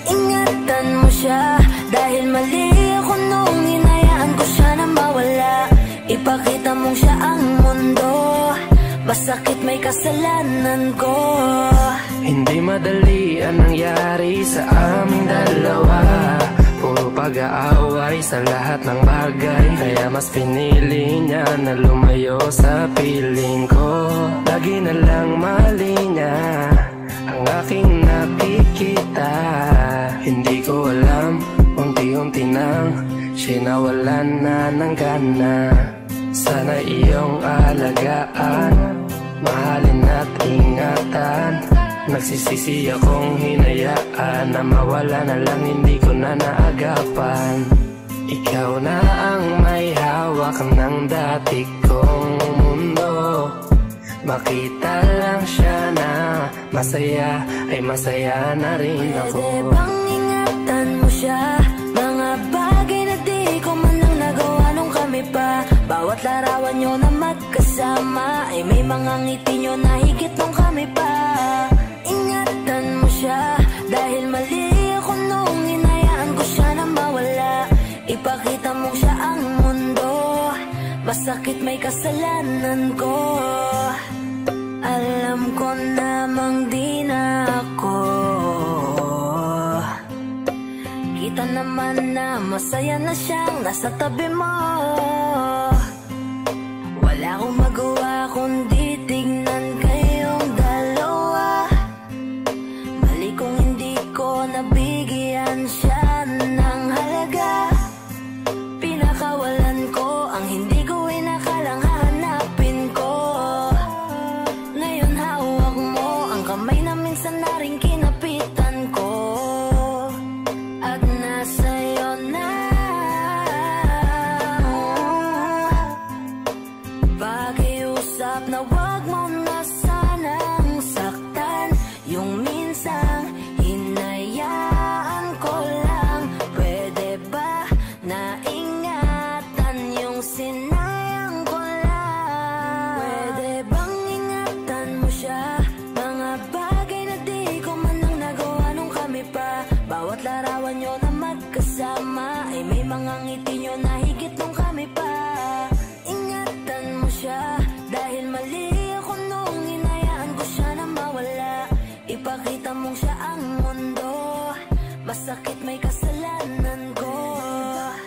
Ingatan mo siya, dahil mali ako nung hinayaan ko siya na mawala. Ipakita mong siya ang mundo, masakit may kasalanan ko. Hindi madali ang nangyari sa aming dalawa. Puro pag-aaway sa lahat ng bagay, kaya mas pinili niya na lumayo sa piling ko. Lagi na lang mali niya ang aking nakikita. Hindi ko alam, unti-unti nang siya nawalan na ng gana. Sana iyong alagaan, mahalin at ingatan. Nagsisisi akong hinayaan na mawala na lang, hindi ko na naagapan. Ikaw na ang may hawak ng dati kong mundo. Makita lang siya na masaya, ay masaya na rin ako. Pwede bang ingatan mo siya? Mga bagay na di ko man lang nagawa nung kami pa. Bawat larawan nyo na magkasama ay may mga ngiti nyo na higit nung kami pa. Ingatan mo siya, dahil mali ako nung hinayaan ko siya na mawala. Ipakita mo siya ang mundo, Masakit may kasalanan ko. Alam ko namang di na ako. Kita naman na masaya na siyang nasa tabi mo. Wala akong magawa kundi tignan kayong dalawa. Mali kung hindi ko nabigyan siya ng halaga. Pinakawalan ko ang hindi ko inakalang hahanapin ko. Ngayon hawak mo ang kamay na minsan na rin kinapitan ko. At nasa'yo na. Pakiusap na wag mo na sanang saktan. Yung minsang hinayaan ko lang. Pwede ba na ingatan yung sinayang ko lang? Pwede bang ingatan mo siya? Mga bagay na di ko man lang nagawa nung kami pa. Bawat larawan nyo na magkasama ay may mga ngiti nyo na higit nung kami pa. Ingatan mo siya dahil mali ako nung hinayaan ko siya na mawala. Ipakita mong siya ang mundo. Masakit may kasalanan ko.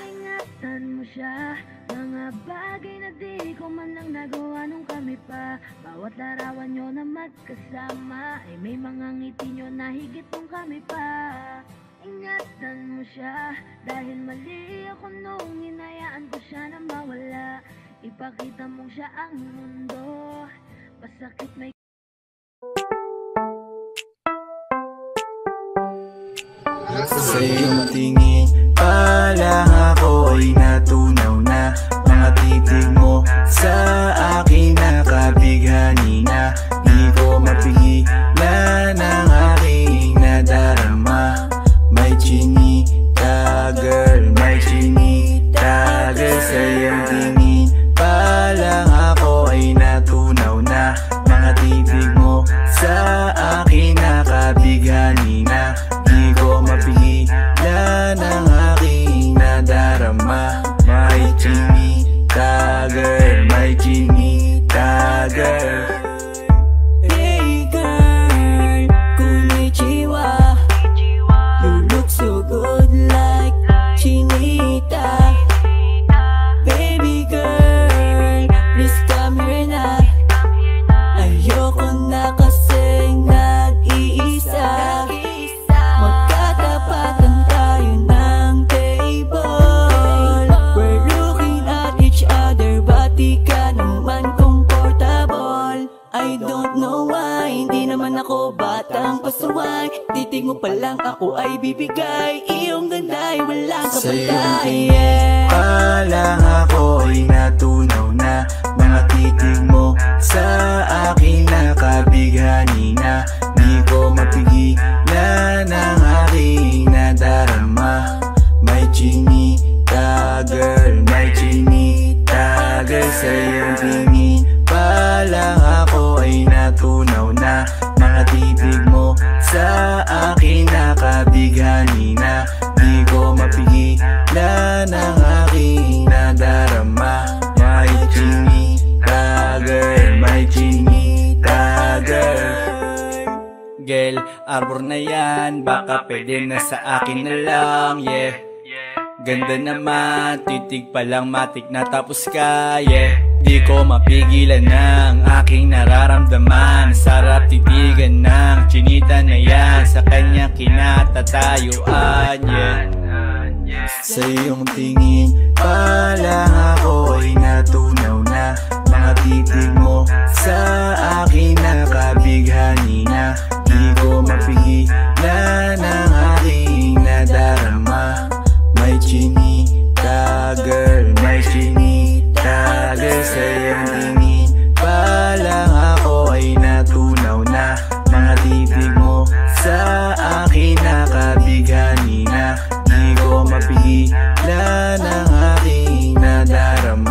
Ingatan mo siya. Mga bagay na di ko man lang nagawa nung kami pa. Bawat larawan nyo na magkasama ay may mga ngiti nyo na higit nung kami pa. Ingatan mo siya dahil mali ako nung hinayaan ko siya na mawala. Ipakita mong siya ang mundo. Masakit may Sa iyong tingin pa lang ako ay natunaw na. Mga titig mo sa akin nakabighani na. Di ko mapigilan ang aking nadarama. May chinita girl, may chinita girl. Sa iyong tingin pa lang ako ay natunaw na. Mga titig mo sa akin nakabighani na. Di ko mapigilan ang aking nadarama. May chinita girl, may chinita girl. Hey girl, konnichiwa. You look so good like chinita. Baby girl, please come here na. Ayoko na kasing nag-iisa. Magkatapatan tayo ng table. We're looking at each other, but di ka naman comfortable. I don't know why, hindi naman ako batang pasuway. Titig mo pa lang ako ay bibigay. Iyong ganda ay walang Sa iyong kapatay. tingin pa lang ako ay natunaw na. Mga titig mo sa akin nakabighani na. Di ko mapigilan ang aking nadarama. May chinita girl, may chinita girl. Sa iyong tingin pa lang ako ay natunaw na. Mga titig mo sa akin nakabighani na. Di ko mapigilan ang aking nadarama. May chinita girl, may chinita girl. Girl, arbor na yan, baka pwede na sa akin na lang, yeah. Ganda naman, titig pa lang matik na tapos ka, yeah. Di ko mapigilan ng aking nararamdaman. Sarap titigan ng chinita na yan. Sa kanya kinatatayuan, yeah. Sa iyong tingin pa lang ako ay natunaw na. Mga titig mo sa akin nakabighani na. Di ko mapigilan ang aking nadarama. May chinita girl, may chinita girl. Sa iyong tingin pa lang ako ay natunaw na. Mga titig mo sa akin nakabighani na. Di ko mapigilan ang aking nadarama.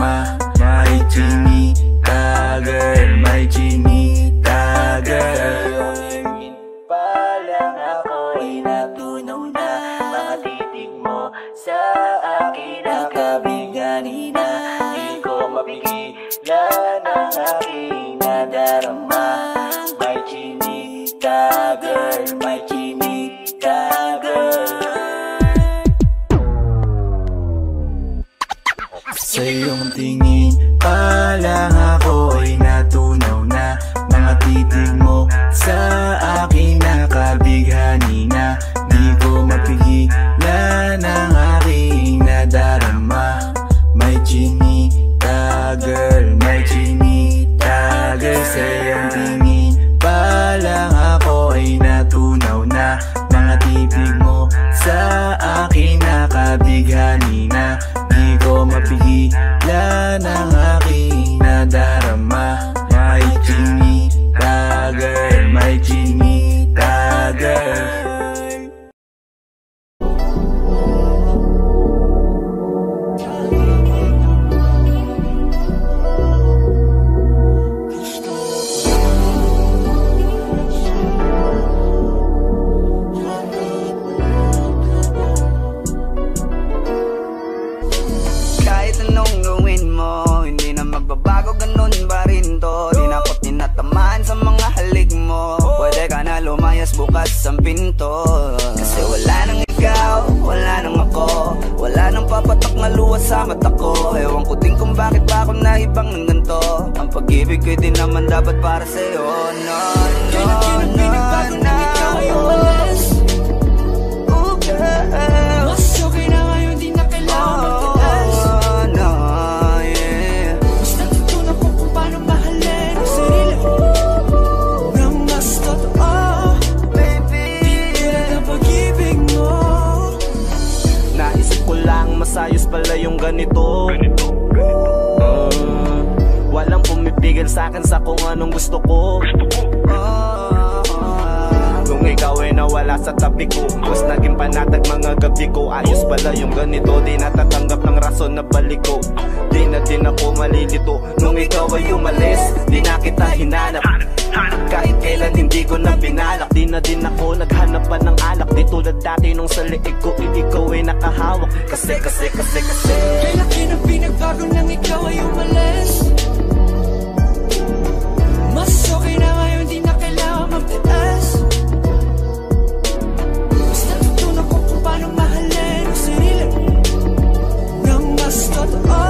mapigilan ang aking nadarama. May chinita girl, may chinita girl. Sa iyong tingin pa lang ako'y natunaw na. Mga titig mo sa akin nakabighani na. Di ko mapigilan ang aking nadarama. May chinita girl, may chinita girl. Sa iyong tingin pa lang ako'y natunaw na. Mga titig mo sa akin nakabighani na. Di ko mapigilan ang aking nadarama. May chinita girl, may chinita girl. Magbabago ganun ba rin to? Di na ako't tinatamaan sa mga halik mo. Pwede ka na lumayas bukas ang pinto. Kasi wala nang ikaw, wala nang ako. Wala nang papatok na luha sa mata ko. Ewan ko din kung bakit ba ako naibang ng ganito. Ang pag-ibig ko'y di naman dapat para sa'yo. No, no, no, no. Ikaw ay umalis. Oh girl, mas okay na ngayon, di na kailangan magtigas. Masayos pala yung ganito. Walang pumipigil sa'kin sa kung anong gusto ko. Kung ikaw ay nawala sa tabi ko, mas naging panatag mga gabi ko. Ayos pala yung ganito, di natatanggap ng rason na balik ko. Di na din ako malilito. Nung ikaw ay umalis, di na kita hinanap. Kahit kailan hindi ko na binalak. Di na din ako naghanap pa ng alak. Di tulad dati nung sa liig ko, ikaw ay nakahawak. Kasi kailan kinang pinagbago nang ikaw ay umalis. Mas okay na ngayon, di na kailangan magtiis. Mas natutunan ko kung paano mahalin ang sarili nang mas totoo.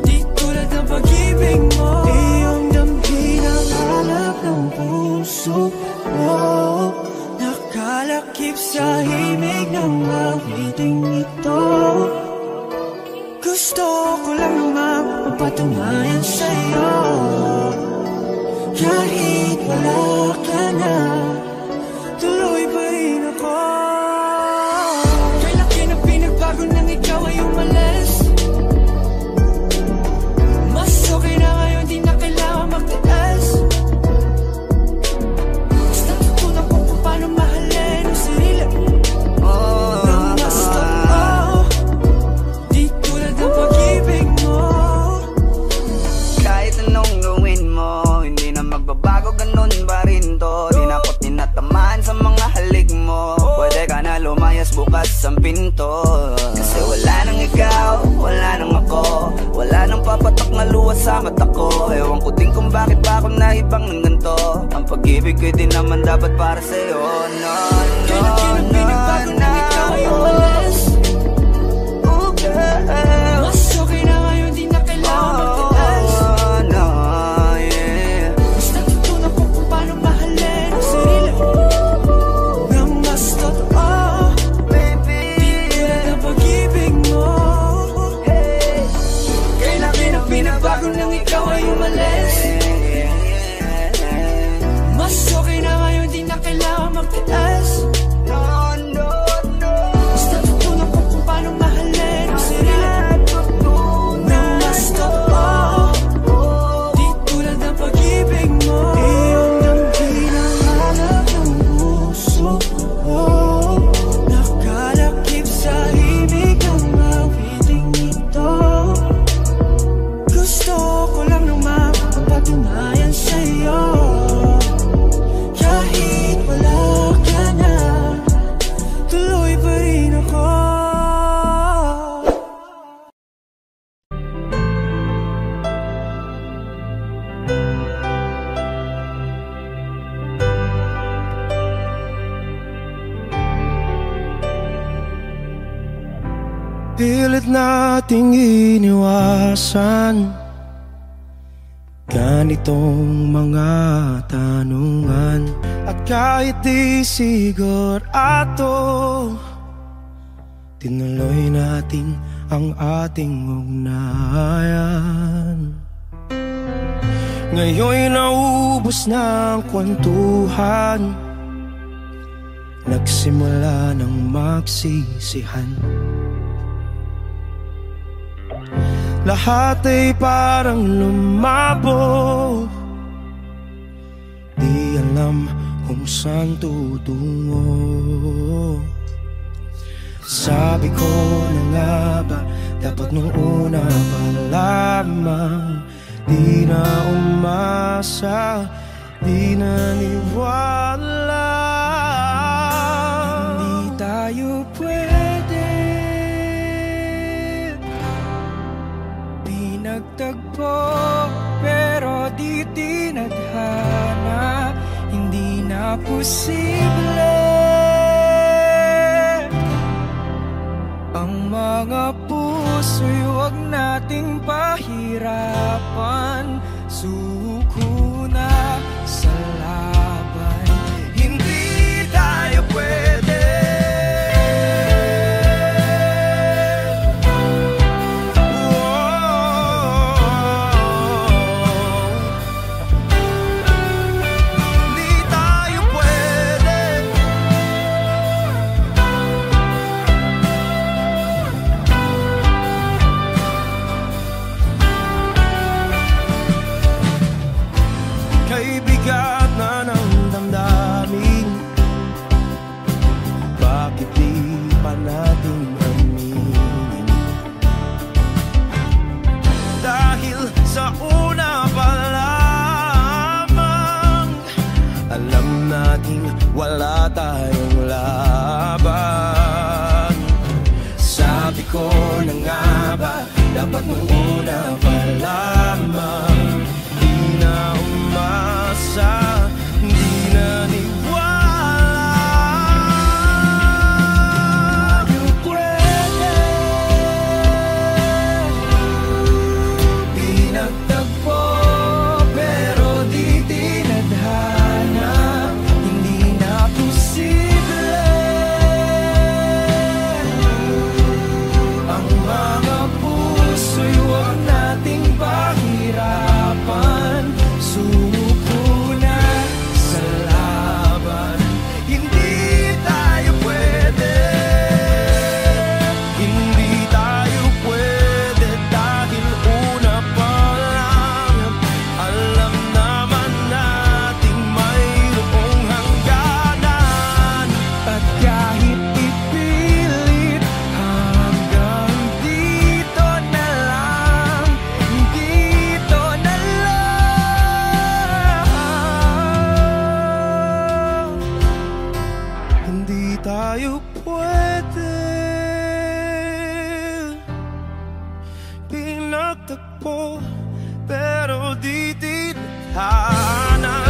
Di tulad ng pag-ibig mo. Iyong damhin ang hanap ng puso mo. Nakalakip sa himig ng awiting ito. Gusto ko lang naman mapatunayan sa'yo. Kahit wala ka na, tuloy pa rin ako. Kailan kinang pinagbago nang ikaw ay umalis. Mas okay na ngayon, di na kailangan magtiis. Mas natutunan ko kung paano mahalin ang sarili nang mas totoo. Di tulad ng pag-ibig mo. Kahit anong gawin mo, hindi na magbabago, ganun ba rin to? Di na ako't tinatamaan sa mga halik mo. Pwede ka na lumayas bukas ang pinto. Kasi wala nang ikaw, wala nang ako. Wala nang papatok na luha sa mata ko. Ewan ko din kung bakit ba ako naibang ng ganito. Ang pag-ibig ko'y di naman dapat para sa'yo. No, no, no, no. Ikaw ay umalis. Oh girl, mas okay na ngayon, di na kailangan magtiis. no, yeah. Mas natutunan ko kung paano mahalin ang sarili nang mas totoo. Di tulad ng pag-ibig mo. Kailan kinang pinagbago nang ikaw ay umalis. Mas okay na ngayon, di na kailangan magtiis. Mas natutunan ko kung paano mahalin ang sarili nang mas totoo. Di tulad ng pag-ibig mo. Iyong damhin ang hanap ng puso mo. Nakalakip sa himig ng awiting ito. Gusto ko lang naman mapatunayan sa'yo. Kahit wala ka na, pilit nating iniwasan ganitong mga tanungan. At kahit di sigurado, tinuloy natin ang ating ugnayan. Ngayon'y naubos na ang kwentuhan, nagsimula ng magsisihan. Lahat ay parang lumabo, di alam kung saan tutungo. Sabi ko na nga ba, dapat nung una pa lamang, di na umasa, di naniwala. Hindi tayo pwede pinagtagpo, pero di tinadhana. Hindi na posible ang mga puso'y huwag nating pahirapan. Suko na sa laban, hindi tayo pwede. Wala tayong laban. Sabi ko na nga ba, dapat nung una pa lamang, di na umasa, di na niwala. You pwede pinagtagpo, pero di tinadhana.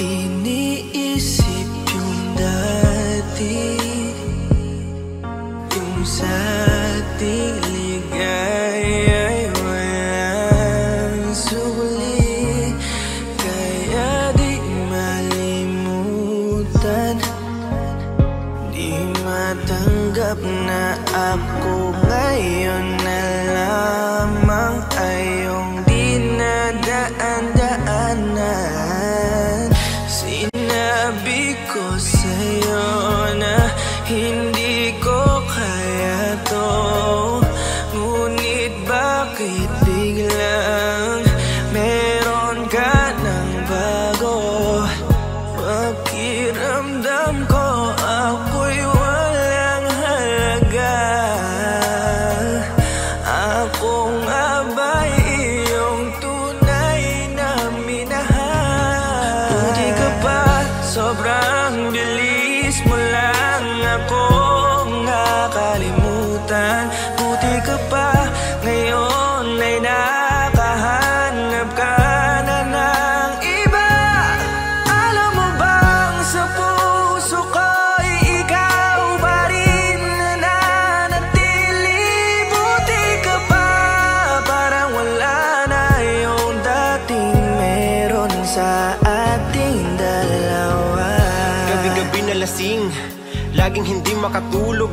Iniisip yung dati, yung sa ating ligay ay walang suli. Kaya di malimutan, di matanggap na ako ngayon na lamang ay yung dinadaan-daanan. Sinabi ko sa'yo na hindi ko kaya to, laging hindi makatulog,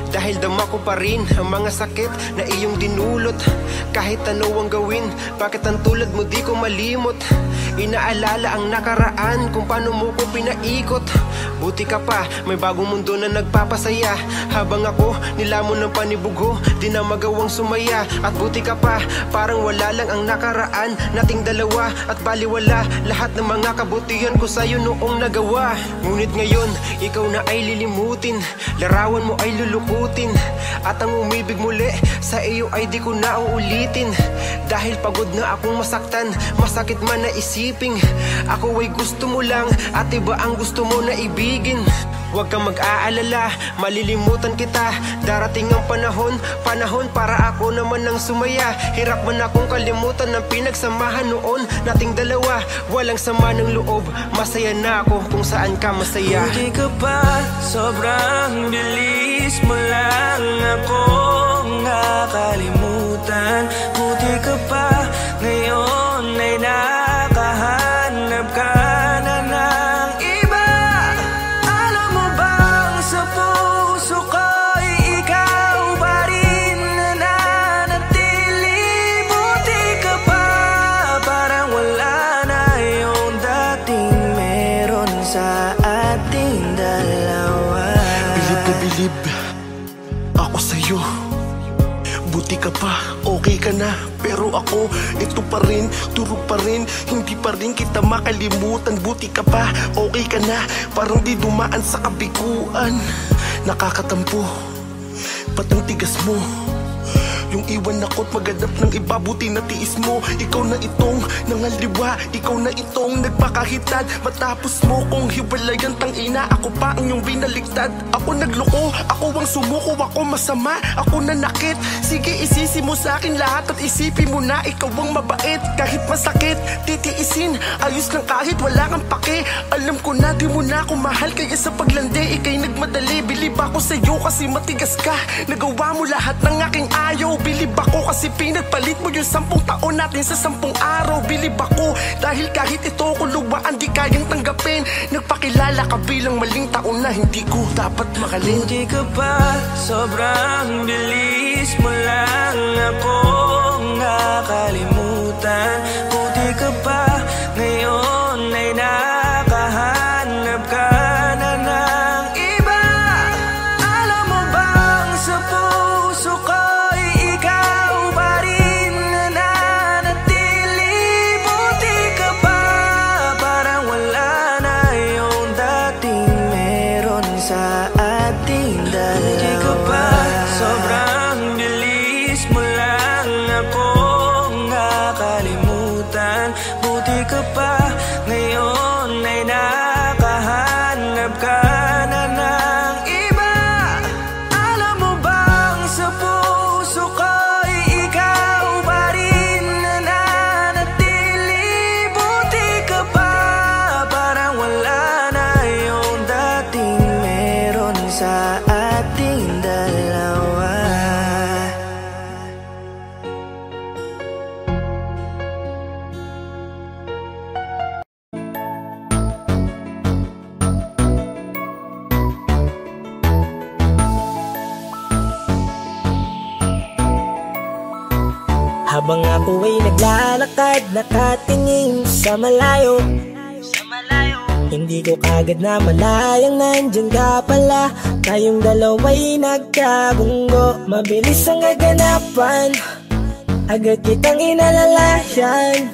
dahil dama ko pa rin ang mga sakit na iyong dinulot. Kahit ano ang gawin, bakit ang tulad mo di ko malimot? Inaalala ang nakaraan, kung paano mo ko pinaikot. Buti ka pa, may bagong mundo na nagpapasaya. Habang ako, nilamon ng panibugo, di na magawang sumaya. At buti ka pa, parang wala lang ang nakaraan nating dalawa. At baliwala lahat ng mga kabutihan ko sa'yo noong nagawa. Ngunit ngayon, ikaw na ay lilimutin, larawan mo ay lulukutin. At ang umibig muli sa iyo ay di ko na uulitin. Dahil pagod na akong masaktan, masakit man na isiping ako ay gusto mo lang at iba ang gusto mo na ibigin. Huwag kang mag-aalala, malilimutan kita. Darating ang panahon para ako naman ang sumaya. Hirap man akong kalimutan ng pinagsamahan noon nating dalawa. Walang sama ng loob, masaya na ako kung saan ka masaya. Buti ka pa, sobrang bilis mo lang akong nakalimutan. Buti ka pa, ngayon ay nakahanap ka na ng iba. Alam mo bang sa puso ko'y ikaw pa rin na nanatili. Buti ka pa, parang wala na yung dating meron sa ating dalawa. Bilib na bilib ako sa'yo. Buti ka pa, okay ka na. Pero ako, ito pa rin, turo pa rin. Hindi pa rin kita makalimutan. Buti ka pa, okay ka na. Parang di dumaan sa kabiguan. Nakakatampo, ba't ang tigas mo? Yung iwan ako't maghanap ng iba, buti na tiis mo. Ikaw na itong nangaliwa, ikaw na itong nagpakahitad. Matapos mo kong hiwalayan, tangina, ako pa ang iyong binaligtad. Ako nagloko, ako ang sumuko, ako masama, ako nanakit. Sige, isisi mo sa akin lahat at isipin mo na ikaw ang mabait. Kahit masakit, titiisin, ayos lang kahit wala kang pake. Alam ko na di mo na ako mahal, kaya sa paglandi ikay nagmadali. Bilib ako sa'yo kasi matigas ka, nagawa mo lahat ng aking ayaw. Bilib ako kasi pinagpalit mo yung 10 taon natin sa 10 araw. Bilib ako dahil kahit ito ko luwaan di kayang tanggapin. Nagpakilala ka bilang maling taon na hindi ko dapat makalin. Buti ka pa, sobrang bilis mo lang akong nakalimutan. Buti ka pa, ngayon ay nakahanap ka na ng iba. Alam mo bang sa puso ko habang ako ay naglalakad, nakatingin sa malayo. Hindi ko kagad na malayang nandyan ka pala. Tayong dalawa'y nagkabunggo, mabilis ang kaganapan, agad kitang inalalayan.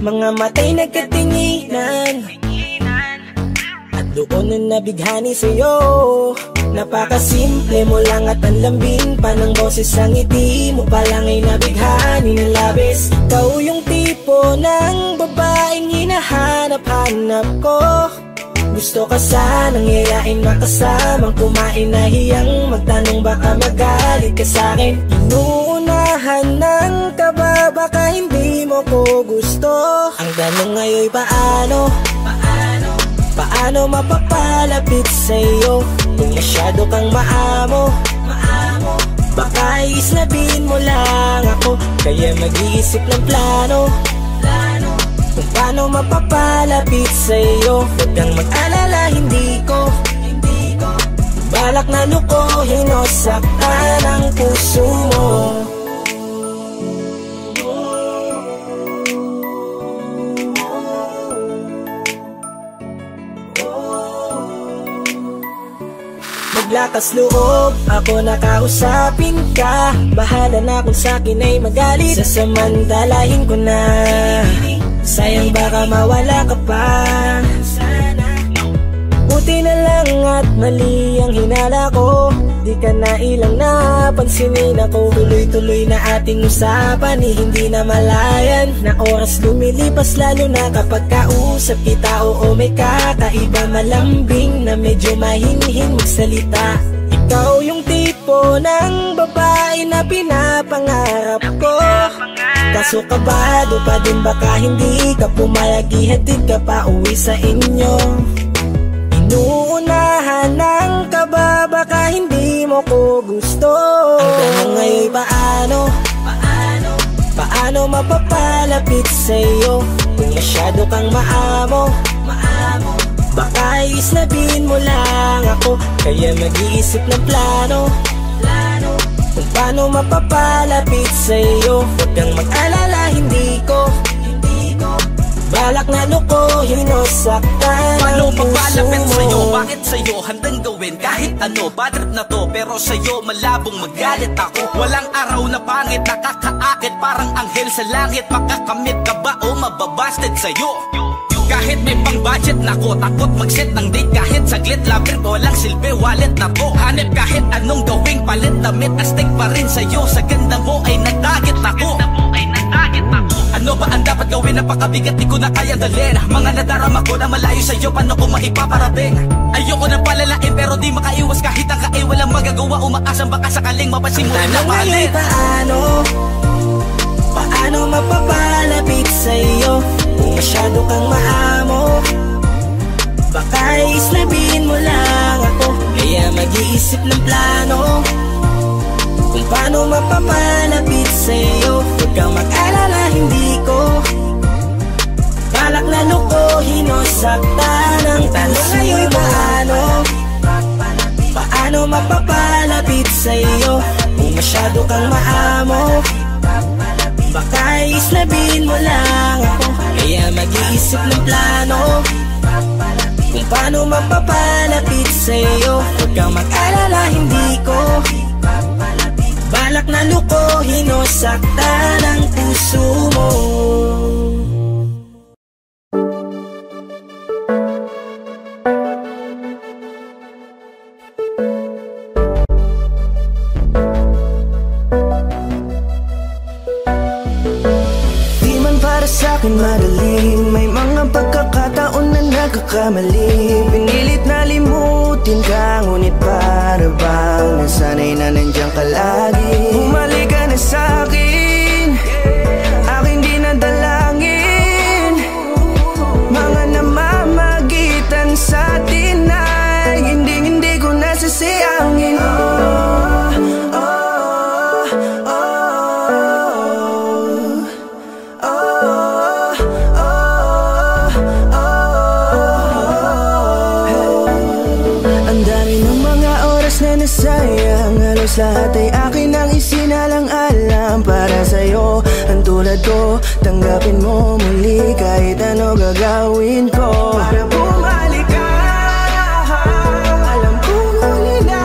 Mga matay nagkatinginan, at doon na nabighani sa'yo. Napakasimple mo lang at ang lambing pa ng boses, ang ngiti mo pa lang ay nabighani ng labis. Ikaw yung tipo ng babaeng hinahanap-hanap ko. Gusto ka sanang yayain, makasamang kumain, nahiyang magtanong baka magalit ka sa'kin. Inuunahan ng kaba, baka hindi mo ko gusto. Ang tanong ngayon paano? Paano mapapalapit sa'yo kung masyado kang maamo? Baka isnabin mo lang ako, kaya mag-iisip ng plano kung paano mapapalapit sa'yo. Huwag kang mag-alala, hindi ko balak na lukuhin o saktan ang puso mo. Maglakas loob, ako nakausapin ka. Bahala na kung sa'kin ay magalit, sasamantalahin ko na. Sayang baka mawala ka pa. Buti na lang at mali ang hinala ko, di ka na ilang napansinin ako. Tuloy-tuloy na ating usapan, hindi na malayan. Na oras lumilipas lalo na kapag kausap kita. Oo, may kakaiba, malambing na medyo mahinhin magsalita. Ikaw yung tipo ng babae na pinapangarap ko. Kaso kabado pa din, baka hindi ka pumayag, ihatid ka pa uwi sa inyo. Inuunahan ng kaba, baka hindi mo ko gusto. Ang tanong ngayon, paano mapapalapit sa'yo kung masyado kang maamo? Baka islabin mo lang ako, kaya mag-iisip ng plano kung paano mapapalapit sa'yo. Huwag kang mag-alala, hindi ko balak na lukuhin o saktan. Paano papalapit sa'yo? Bakit sa'yo handang gawin kahit ano? Bad trip na to, pero sa'yo malabong magalit ako. Walang araw na pangit, nakakaakit parang anghel sa langit. Makakamit ka ba o mababasted sa'yo? Kahit may pang budget na ko, takot mag-set ng date kahit saglit. Labir ko walang silbi, wallet na to. Hanip kahit anong gawing palit, damit astig pa rin sa'yo. Sa ganda mo ay nagtarget ako. Ano ba ang dapat gawin? Napakabigat, di ko na kaya dalhin. Mga nadarama ko na malayo sa'yo, paano ko maipaparating? Ayoko na palalain pero di makaiwas kahit ang kain. Walang magagawa, umaasang baka sakaling mapansin mo rin na palit. Paano mapapalapit sa'yo kung masyado kang maamo? Baka islabin mo lang ako, kaya mag-iisip ng plano kung paano mapapalapit sa'yo. Huwag kang mag-alala, hindi ko balak na lukuhin o saktan ang tanong ngayon. Paano mapapalapit sa'yo kung masyado kang maamo? Baka islabin mo lang ako, kaya mag-iisip ng plano kung paano mapapalapit sa'yo. Huwag kang mag-alala, hindi ko balak na lukuhin o saktan ang puso mo. Di man para sa'kin madaling, may mga pagkakataon na nagkakamali. Pinilit na limutin ka, ngunit para bang nasanay na nandiyan ka lagi. Bumalik ka na sa'kin, aking di nadalangin. Mga namamagitan sa atin ay hindi ko nasasayangin. Sayang, halos lahat ay akin ang isinalang-alam para sa'yo. Ang tulad ko, tanggapin mo muli kahit ano gagawin ko para bumalik ka. Alam ko ngunit na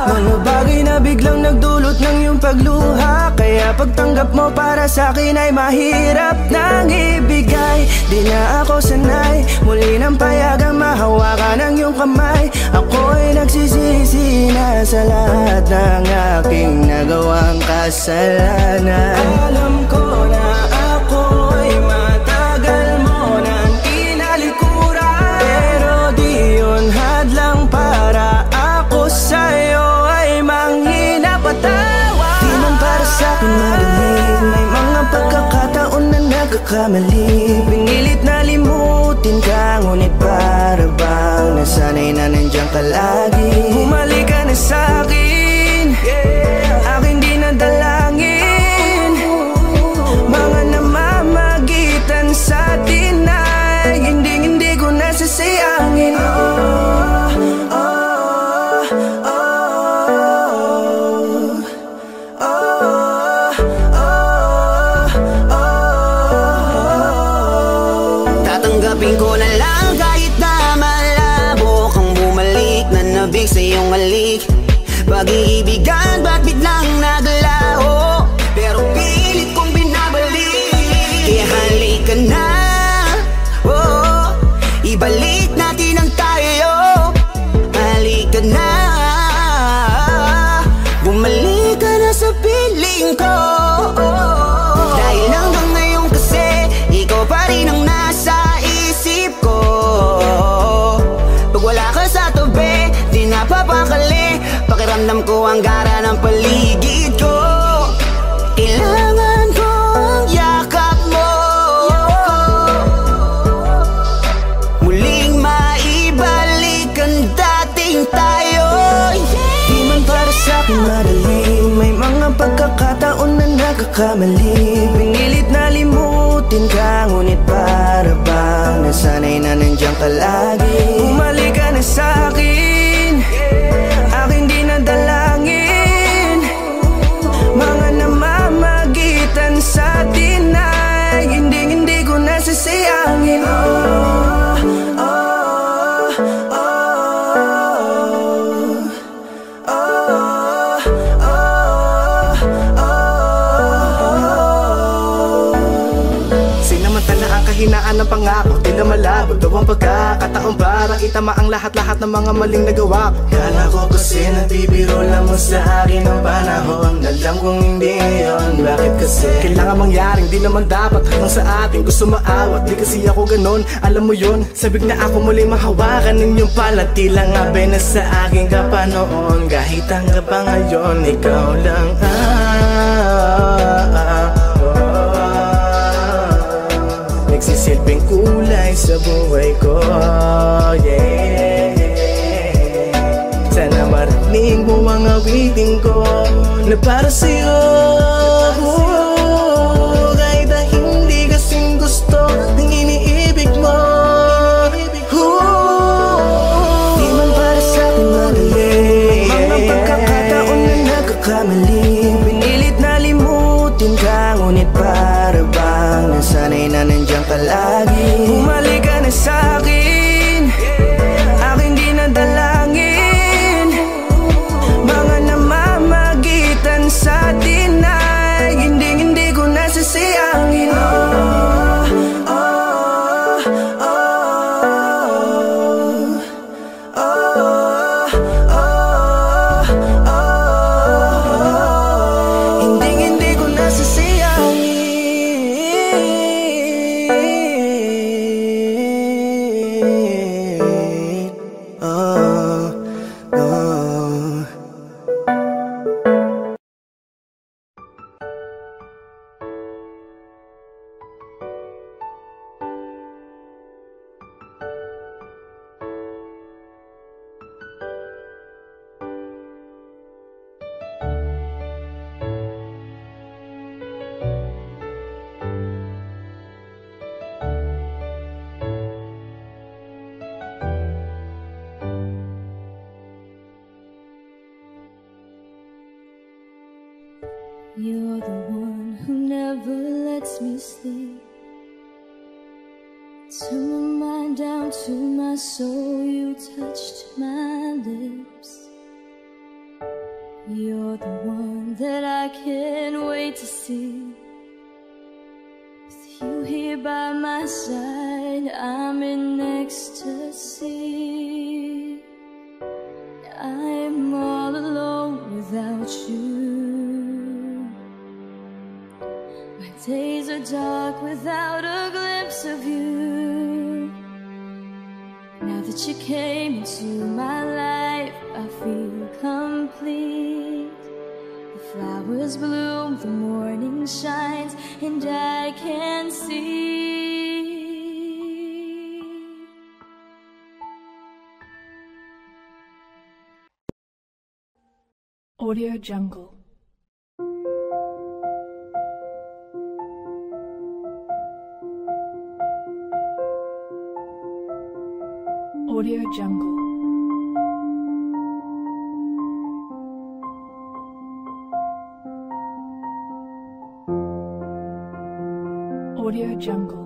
mga bagay na biglang nagdulot ng iyong pagluha, kaya pagtanggap mo para sa'kin ay mahirap nang ibigay. Di na ako sanay, muli nang payagang mahawakan ang iyong kamay. Ako'y nagsisisi na sa lahat ng aking nagawang kasalanan. Alam ko na ako'y matagal mo nang tinalikuran, pero di yun hadlang para ako sa'yo ay manghina patawa. Di man para sa'kin madaling, may mga pagkakataon na nagkakamali. Pinilit na limutin ka, ngunit para bang nasanay na nandiyan ka lagi. Bumalik ka na sa'kin, aking di nadalangin. Mga namamagitan sa atin ay hindi ko nasasayangin. Pag-iibigan ba't biglang naglaho, pero pilit kong binabalik. Kaya halika na, oh, ibalik natin ang tayo. Halika na, bumalik ka na sa piling ko. Dahil hanggang ngayon kasi ikaw pa rin ang nasa isip ko. Pag wala ka sa tabi, di napapakali. Pakiramdam ko ang gara ng paligid ko. Kailangan ko ang yakap mo, muling maibalik ang dating tayo. Di man para sa'kin madali, may mga pagkakataon na nagkakamali. Pinilit na limutin ka, ngunit para bang nasanay na nandiyan ka lagi. Bumalik ka na sa'kin, aking di nadalangin. Mga namamagitan sa atin ay hindi ko nasasayangin. Hinaan ng pangako, di na malabo daw ang pagkakataon para itama ang lahat-lahat ng mga maling nagawa ko. Kala ko kasi nabibiro lang mo sa akin ang panahon. Alam kong hindi yun, bakit kasi kailangan mangyaring di naman dapat hanggang sa atin gusto maawat. Di kasi ako ganon, alam mo yun. Sabik na ako muli mahawakan ninyong palat. Tila nga ba na sa akin ka pa noon. Kahit hanggang pa ngayon, ikaw lang nagsisilbing kulay sa buhay ko, yeah. Sana marinig mo ang awitin ko na para sa'yo, kahit na hindi kasing gusto ng iniibig mo. Di man para sa'kin madali, mga pagkakataon na nagkakamali. Pinilit na limutin ka, ngunit para bang nasanay na nandiyan ka lagi. Bumalik ka na sa'kin, aking di nadalangin. Mga namamagitan sa atin ay hindi ko nasasayangin. Hindi ko nasasayangin. You're the one who never lets me sleep. To my mind, down to my soul, you touched my lips. You're the one that I can't wait to see. With you here by my side, I'm in ecstasy. I'm all alone without you. My days are dark without a glimpse of you. Now that you came into my life, I feel complete. The flowers bloom, the morning shines, and I can see. Audio Jungle. Audio Jungle. Audio Jungle.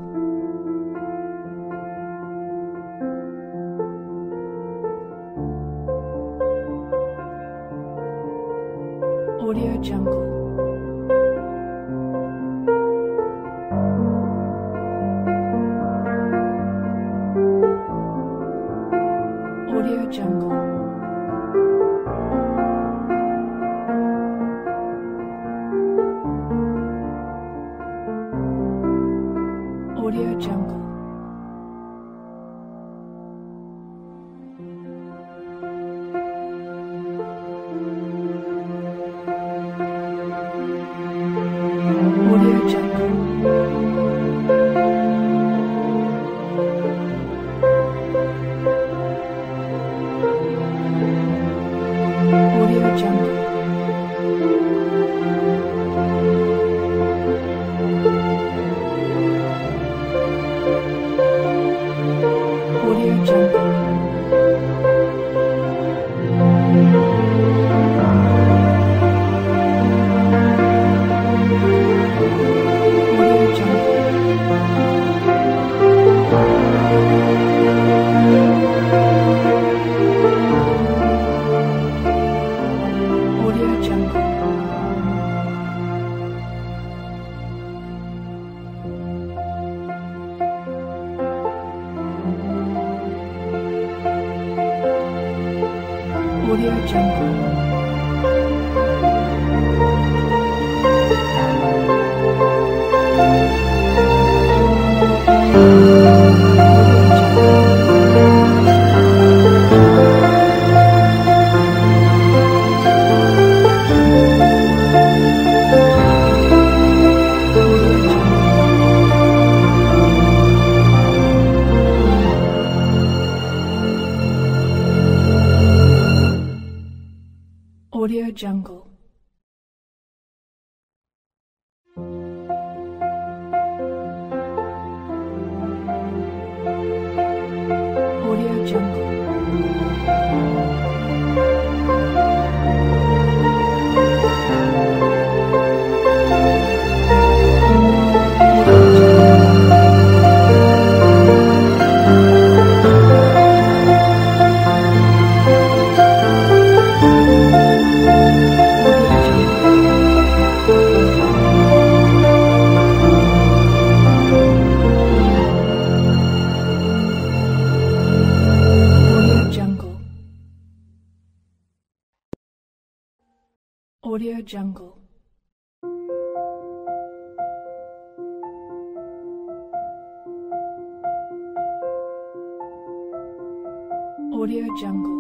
Audio Jungle. Audio Jungle. Audio Jungle. Audio Jungle. Audio Jungle. Audio Jungle. Audio Jungle. Audio Jungle. Audio Jungle.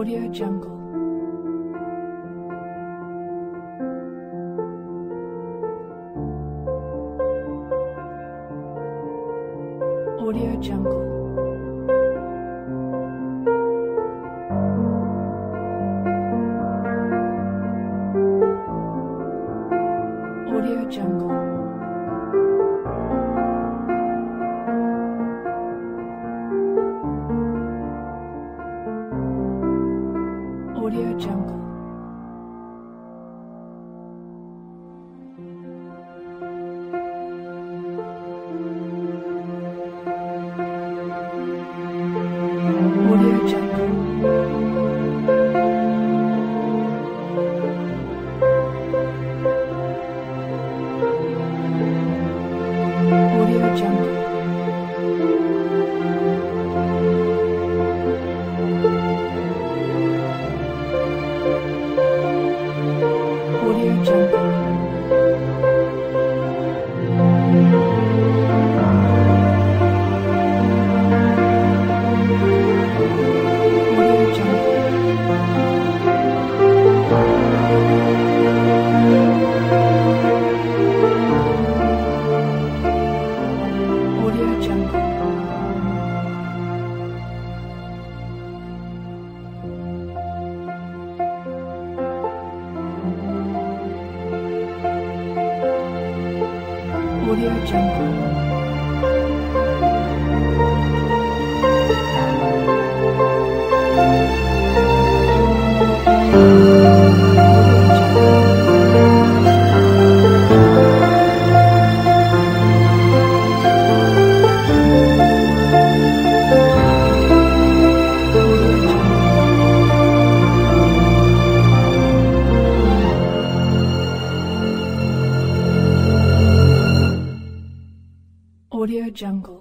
Audio Jungle. Audio Jungle. Audio Jungle. Audio Jungle. Audio Jungle. Audio Jungle. Audio Jungle. Audio Jungle. Audio Jungle.